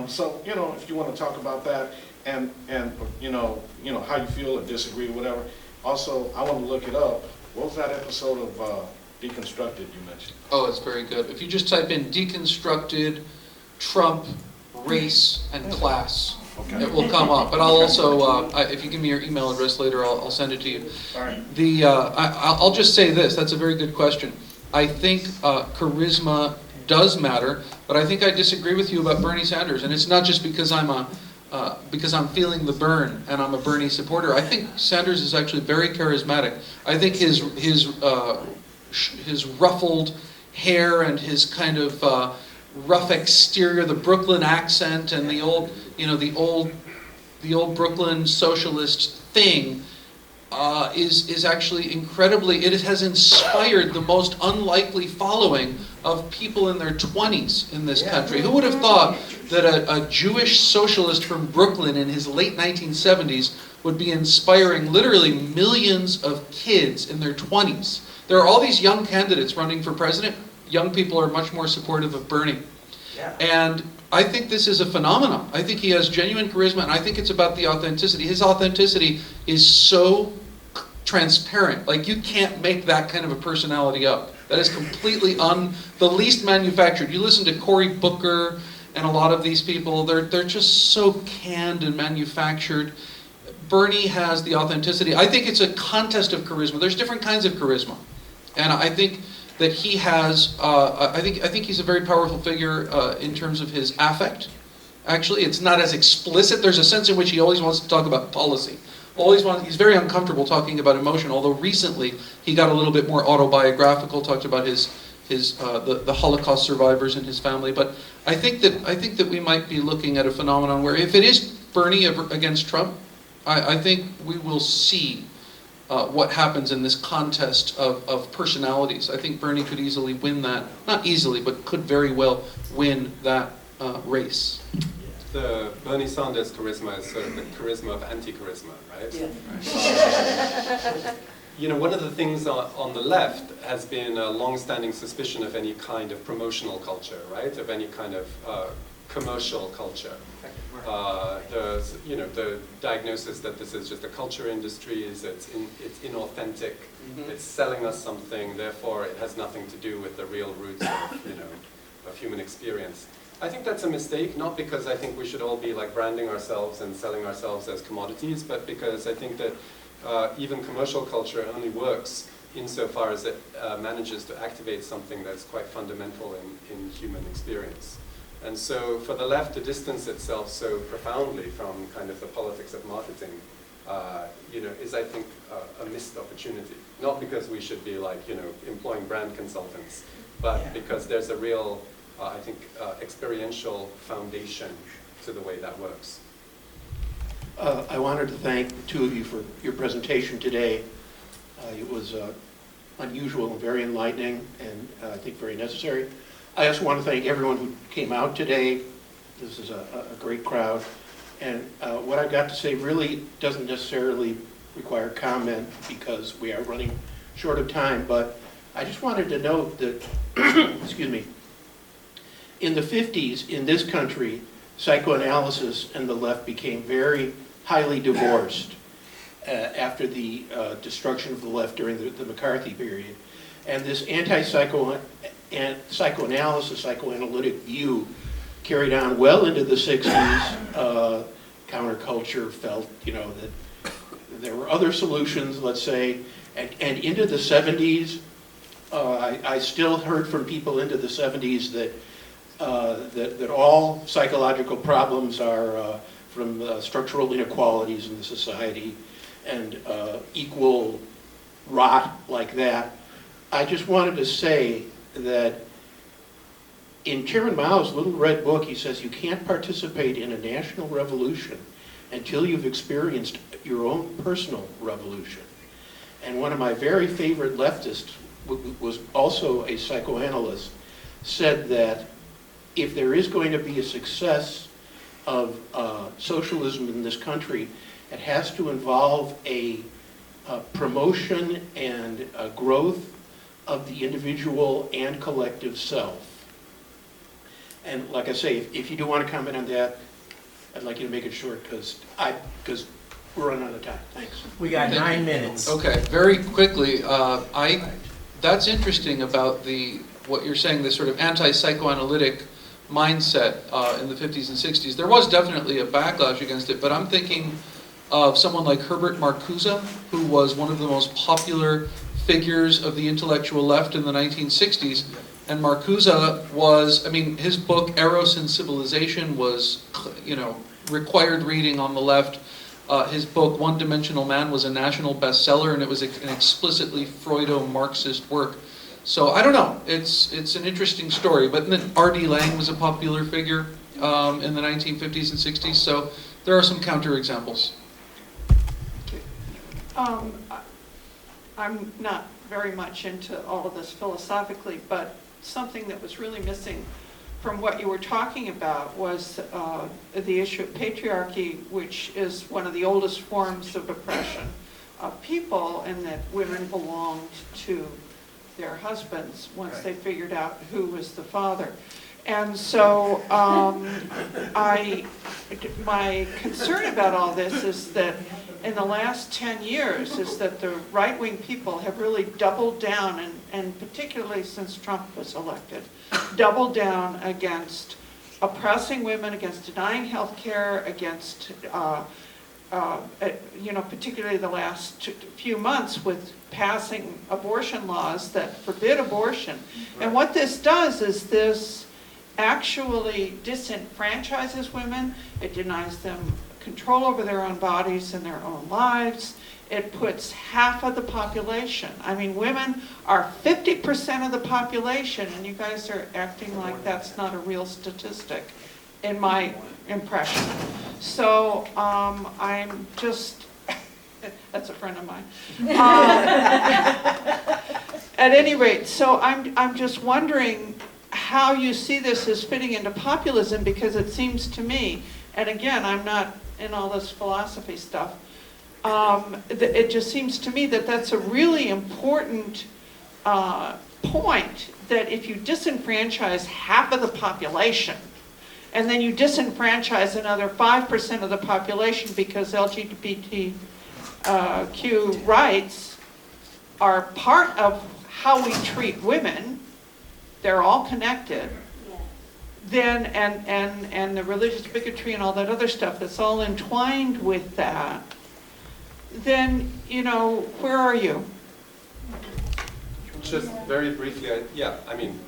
So if you want to talk about that and how you feel or disagree or whatever. Also, I want to look it up. What was that episode of Deconstructed you mentioned? Oh, it's very good. If you just type in Deconstructed, Trump, race, and class, Okay. it will come up. But I'll also, if you give me your email address later, I'll send it to you. All right. I'll just say this. That's a very good question. I think charisma does matter, but I think I disagree with you about Bernie Sanders, and it's not just because I'm feeling the burn and I'm a Bernie supporter. I think Sanders is actually very charismatic. I think his ruffled hair and his kind of rough exterior, the Brooklyn accent, and the old Brooklyn socialist thing is actually incredibly. It has inspired the most unlikely following of people in their 20s in this country. Who would have thought that a Jewish socialist from Brooklyn in his late 1970s would be inspiring literally millions of kids in their 20s? There are all these young candidates running for president. Young people are much more supportive of Bernie. Yeah. And I think this is a phenomenon. I think he has genuine charisma, and I think it's about the authenticity. His authenticity is so transparent. Like, you can't make that kind of a personality up. That is completely the least manufactured. You listen to Cory Booker and a lot of these people, they're just so canned and manufactured. Bernie has the authenticity. I think it's a contest of charisma. There's different kinds of charisma. And I think that he has, I think he's a very powerful figure in terms of his affect. Actually, it's not as explicit. There's a sense in which he always wants to talk about policy. He's very uncomfortable talking about emotion, although recently he got a little bit more autobiographical, talked about the Holocaust survivors in his family. But I think that we might be looking at a phenomenon where if it is Bernie against Trump, I think we will see what happens in this contest of personalities. I think Bernie could easily win that, not easily, but could very well win that race. the Bernie Sanders charisma is sort of the charisma of anti-charisma, right? You know, one of the things on the left has been a long-standing suspicion of any kind of promotional culture, right? Of any kind of commercial culture. The diagnosis that this is just a culture industry, is it's inauthentic, it's selling us something, therefore it has nothing to do with the real roots of human experience. I think that's a mistake, not because I think we should all be like branding ourselves and selling ourselves as commodities, but because I think that even commercial culture only works insofar as it manages to activate something that's quite fundamental in human experience. And so for the left to distance itself so profoundly from kind of the politics of marketing, is I think a missed opportunity. Not because we should be like, employing brand consultants, but because there's a real, I think, experiential foundation to the way that works. I wanted to thank the two of you for your presentation today. It was unusual and very enlightening, and I think very necessary. I also want to thank everyone who came out today. This is a great crowd. And what I've got to say really doesn't necessarily require comment because we are running short of time, but I just wanted to note that, excuse me, in the 50s in this country, psychoanalysis and the left became very highly divorced after the destruction of the left during the McCarthy period. And this psychoanalysis, psychoanalytic view carried on well into the 60s. Counterculture felt, that there were other solutions, let's say, and into the 70s, I still heard from people into the 70s that all psychological problems are from structural inequalities in the society and equal rot like that. I just wanted to say that in Chairman Mao's Little Red Book, he says you can't participate in a national revolution until you've experienced your own personal revolution. And one of my very favorite leftists, was also a psychoanalyst, said that if there is going to be a success of socialism in this country, it has to involve a promotion and a growth of the individual and collective self. And like I say, if you do want to comment on that, I'd like you to make it short because we're running out of time. Thanks. We got 9 minutes. Okay, very quickly, that's interesting about what you're saying, this sort of anti-psychoanalytic mindset in the 50s and 60s. There was definitely a backlash against it, but I'm thinking of someone like Herbert Marcuse, who was one of the most popular figures of the intellectual left in the 1960s. And Marcuse was, his book, Eros and Civilization, was, required reading on the left. His book, One Dimensional Man, was a national bestseller, and it was an explicitly Freudo-Marxist work. So I don't know, it's an interesting story. But then R.D. Laing was a popular figure in the 1950s and 60s, so there are some counterexamples. I'm not very much into all of this philosophically, but something that was really missing from what you were talking about was the issue of patriarchy, which is one of the oldest forms of oppression of people, and that women belonged to their husbands once they figured out who was the father. And so my concern about all this is that in the last 10 years is that the right-wing people have really doubled down, and particularly since Trump was elected, doubled down against oppressing women, against denying health care, against, particularly the last few months with passing abortion laws that forbid abortion. Right. And what this does is this actually disenfranchises women. It denies them control over their own bodies and their own lives. It puts half of the population. Women are 50% of the population, and you guys are acting like that's not a real statistic, in my impression. So I'm just, that's a friend of mine. At any rate, so I'm just wondering how you see this as fitting into populism, because it seems to me and again, I'm not in all this philosophy stuff, it just seems to me that that's a really important point, that if you disenfranchise half of the population, and then you disenfranchise another 5% of the population because LGBTQ rights are part of how we treat women, they're all connected, then, and the religious bigotry and all that other stuff that's all entwined with that, then, you know, where are you? Just very briefly,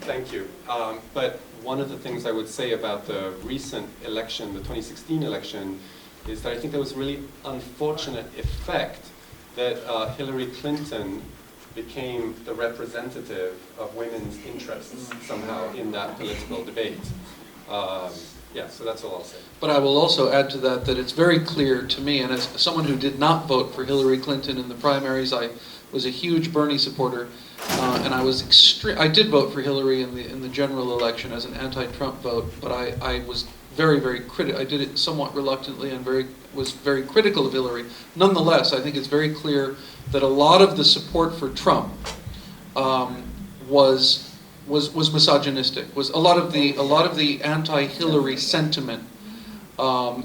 thank you. But one of the things I would say about the recent election, the 2016 election, is that I think there was a really unfortunate effect that Hillary Clinton became the representative of women's interests somehow in that political debate. So that's all I'll say. But I will also add to that it's very clear to me, and as someone who did not vote for Hillary Clinton in the primaries, I was a huge Bernie supporter, and I did vote for Hillary in the general election as an anti-Trump vote, but I was very, very critical. I did it somewhat reluctantly and was very critical of Hillary. Nonetheless, I think it's very clear that a lot of the support for Trump was misogynistic. Was a lot of the anti-Hillary sentiment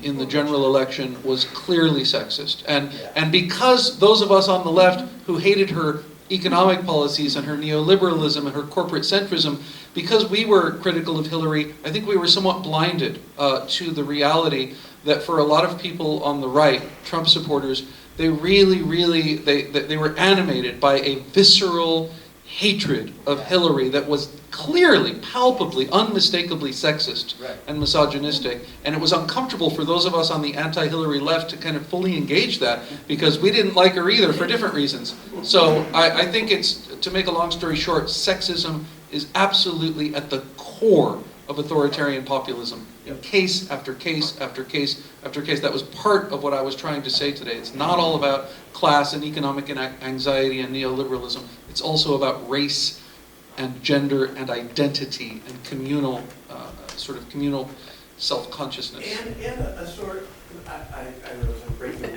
in the general election was clearly sexist, and because those of us on the left who hated her economic policies and her neoliberalism and her corporate centrism, because we were critical of Hillary, I think we were somewhat blinded to the reality that for a lot of people on the right, Trump supporters, they really they were animated by a visceral hatred of Hillary that was clearly, palpably, unmistakably sexist and misogynistic. And it was uncomfortable for those of us on the anti-Hillary left to kind of fully engage that, because we didn't like her either for different reasons. So I think it's, to make a long story short, sexism is absolutely at the core of authoritarian populism. Case after case after case after case. That was part of what I was trying to say today. It's not all about class and economic anxiety and neoliberalism. It's also about race and gender and identity and communal, communal self-consciousness. And a sort, I realize I'm breaking.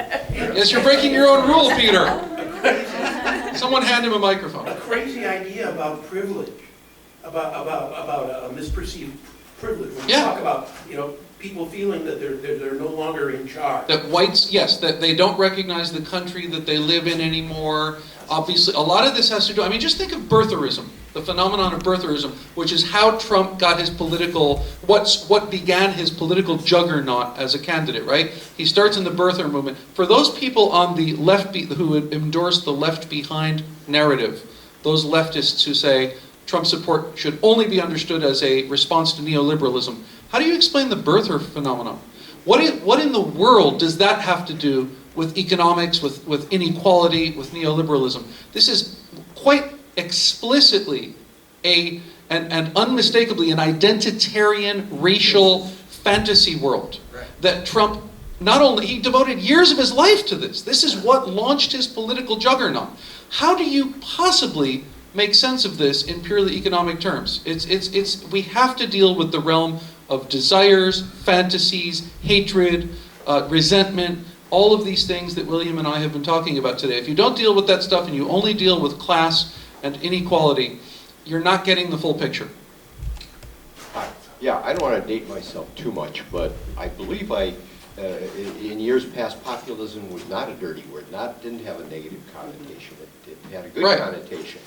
Yes, you're breaking your own rule, Peter. Someone hand him a microphone. A crazy idea about privilege, about a misperceived privilege. When you talk about, people feeling that they're no longer in charge. That whites, yes, that they don't recognize the country that they live in anymore. Obviously, a lot of this has to do, just think of birtherism, the phenomenon of birtherism, which is how Trump got his what began his political juggernaut as a candidate, right? He starts in the birther movement. For those people on the left who endorse the left behind narrative, those leftists who say Trump support should only be understood as a response to neoliberalism, how do you explain the birther phenomenon? What in the world does that have to do with economics, with inequality, with neoliberalism? This is quite explicitly and unmistakably an identitarian racial fantasy world that Trump, he devoted years of his life to this. This is what launched his political juggernaut. How do you possibly make sense of this in purely economic terms? We have to deal with the realm of desires, fantasies, hatred, resentment, all of these things that William and I have been talking about today. If you don't deal with that stuff and you only deal with class and inequality, you're not getting the full picture. Yeah, I don't want to date myself too much, but I believe in years past, populism was not a dirty word, didn't have a negative connotation. It had a good connotation.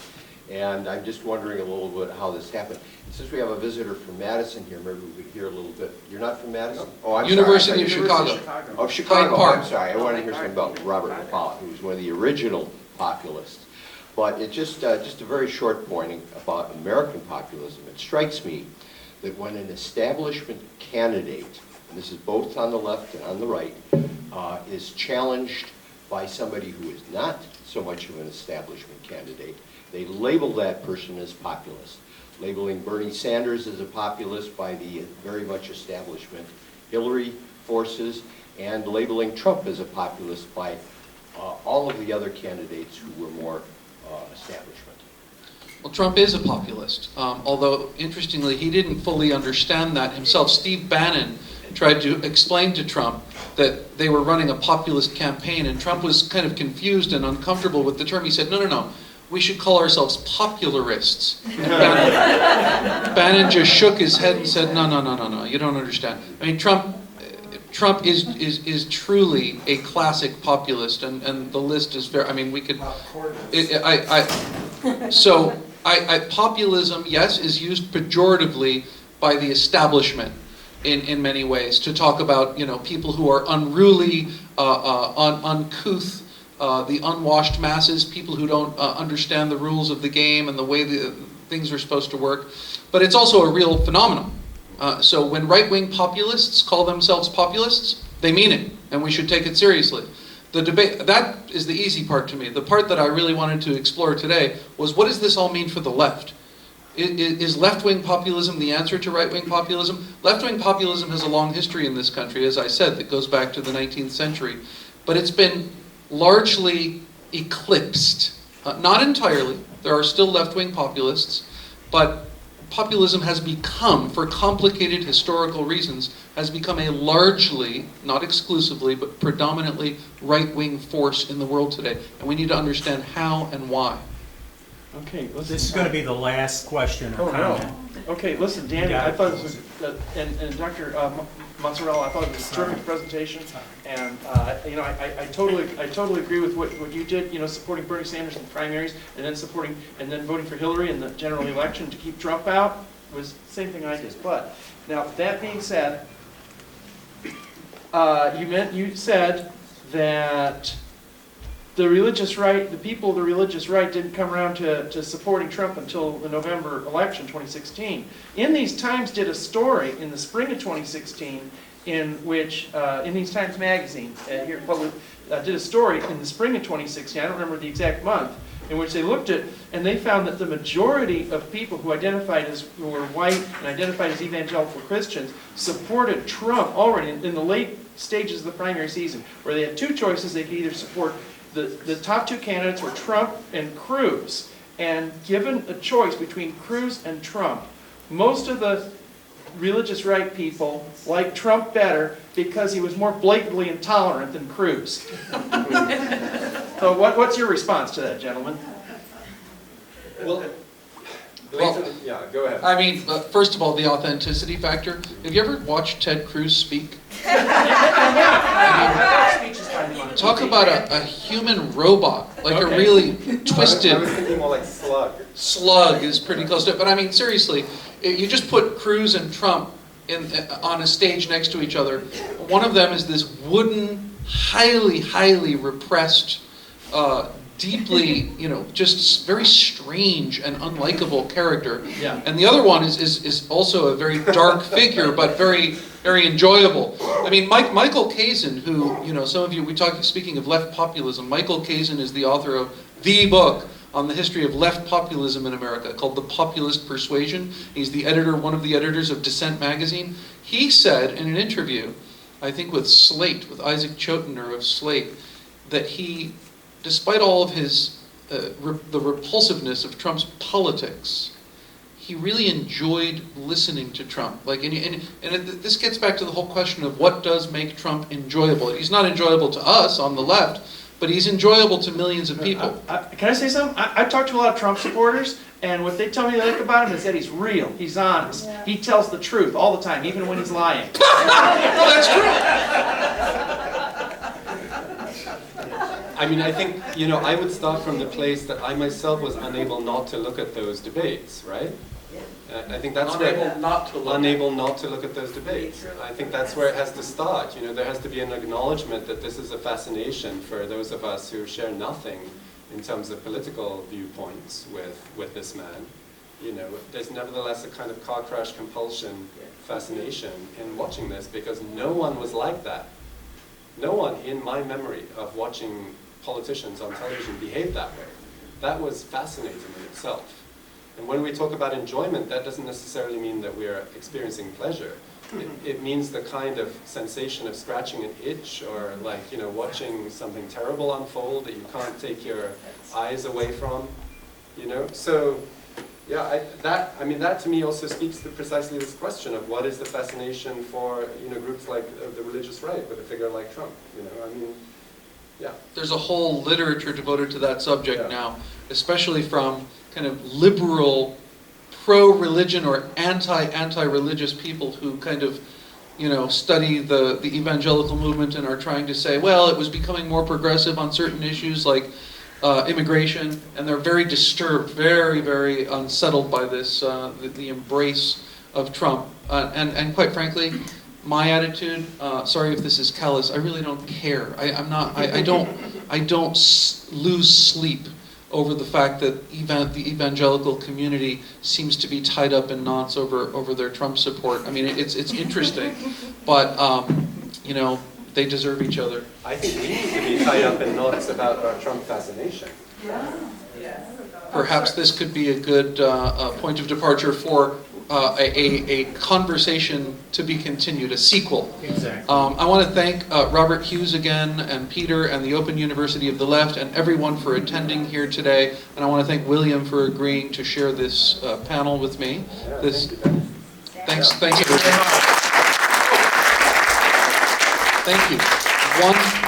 And I'm just wondering a little bit how this happened. Since we have a visitor from Madison here, maybe we could hear a little bit. You're not from Madison? Oh, I'm University sorry. of Chicago. Of Chicago, Park. I'm sorry. I wanted to hear something about Robert McCall, who was one of the original populists. But it's just a very short point about American populism. It strikes me that when an establishment candidate, and this is both on the left and on the right, is challenged by somebody who is not so much of an establishment candidate, they label that person as populist, labeling Bernie Sanders as a populist by the very much establishment Hillary forces, and labeling Trump as a populist by all of the other candidates who were more establishment. Well, Trump is a populist, although, interestingly, he didn't fully understand that himself. Steve Bannon tried to explain to Trump that they were running a populist campaign, and Trump was kind of confused and uncomfortable with the term. He said, no, we should call ourselves popularists. And Bannon just shook his head and said, no, you don't understand. I mean, Trump is truly a classic populist, and the list is very, I mean, we could, populism, yes, is used pejoratively by the establishment in many ways to talk about, people who are unruly, uncouth, the unwashed masses, people who don't understand the rules of the game and the way things are supposed to work. But it's also a real phenomenon. So when right-wing populists call themselves populists, they mean it, and we should take it seriously. The debate, that is the easy part to me. The part that I really wanted to explore today was, what does this all mean for the left? Is left-wing populism the answer to right-wing populism? Left-wing populism has a long history in this country, as I said, that goes back to the 19th century. But it's been largely eclipsed. Not entirely. There are still left-wing populists, but populism has become, for complicated historical reasons, has become a largely, not exclusively, but predominantly right-wing force in the world today. And we need to understand how and why. Okay, listen. This is going to be the last question or comment. No. Okay, listen, Danny, I thought this was, and Dr. Mazzarella, I thought it was a terrific presentation, and I totally agree with what you did. Supporting Bernie Sanders in the primaries, and then voting for Hillary in the general election to keep Trump out was the same thing I did. But now that being said, you said that the religious right, the people of the religious right didn't come around to supporting Trump until the November election, 2016. In These Times did a story in the spring of 2016 in which, in These Times magazine, did a story in the spring of 2016, I don't remember the exact month, in which they looked at, and they found that the majority of people who were white and identified as evangelical Christians supported Trump already in the late stages of the primary season, where they had two choices. They could either support the top two candidates were Trump and Cruz. And given a choice between Cruz and Trump, most of the religious right people liked Trump better because he was more blatantly intolerant than Cruz. So what's your response to that, gentlemen? Well, yeah, go ahead. I mean, first of all, the authenticity factor. Have you ever watched Ted Cruz speak? Talk about a human robot, like a really twisted. I was thinking more like slug. Slug is pretty close to it, but I mean, seriously, you just put Cruz and Trump on a stage next to each other. One of them is this wooden, highly repressed, deeply, just very strange and unlikable character. Yeah. And the other one is also a very dark figure, but very enjoyable. I mean, Michael Kazin, who, some of you, speaking of left populism, Michael Kazin is the author of the book on the history of left populism in America called The Populist Persuasion. He's one of the editors of Dissent magazine. He said in an interview, I think with Slate, with Isaac Chotiner of Slate, that he, despite all of his, the repulsiveness of Trump's politics, he really enjoyed listening to Trump. This gets back to the whole question of what does make Trump enjoyable. He's not enjoyable to us on the left, but he's enjoyable to millions of people. Can I say something? I talked to a lot of Trump supporters, and what they tell me they like about him is that he's real, he's honest, he tells the truth all the time, even when he's lying. Well, that's true. I mean, I think, I would start from the place that I myself was unable not to look at those debates, right? I think that's unable not to look at those debates. I think that's where it has to start. There has to be an acknowledgement that this is a fascination for those of us who share nothing in terms of political viewpoints with this man. There's nevertheless a kind of car crash compulsion fascination in watching this, because no one was like that. No one in my memory of watching politicians on television behave that way. That was fascinating in itself. And when we talk about enjoyment, that doesn't necessarily mean that we're experiencing pleasure. It means the kind of sensation of scratching an itch, or watching something terrible unfold that you can't take your eyes away from. So Yeah, that to me also speaks to precisely this question of what is the fascination for, groups like the religious right with a figure like Trump, yeah. There's a whole literature devoted to that subject Yeah. now, especially from kind of liberal, pro-religion or anti-religious people who kind of, study the evangelical movement and are trying to say, well, it was becoming more progressive on certain issues like immigration, and they're very disturbed, very, very unsettled by this, the embrace of Trump. And quite frankly, my attitude, sorry if this is callous, I really don't care. I don't lose sleep over the fact that the evangelical community seems to be tied up in knots over their Trump support. I mean, it's interesting, but they deserve each other. I think we need to be tied up in knots about our Trump fascination. Perhaps this could be a good point of departure for a conversation to be continued, a sequel. Exactly. I want to thank Robert Hughes again, and Peter, and the Open University of the Left, and everyone for attending here today. And I want to thank William for agreeing to share this panel with me. Yeah, Thanks, everyone. Thank you.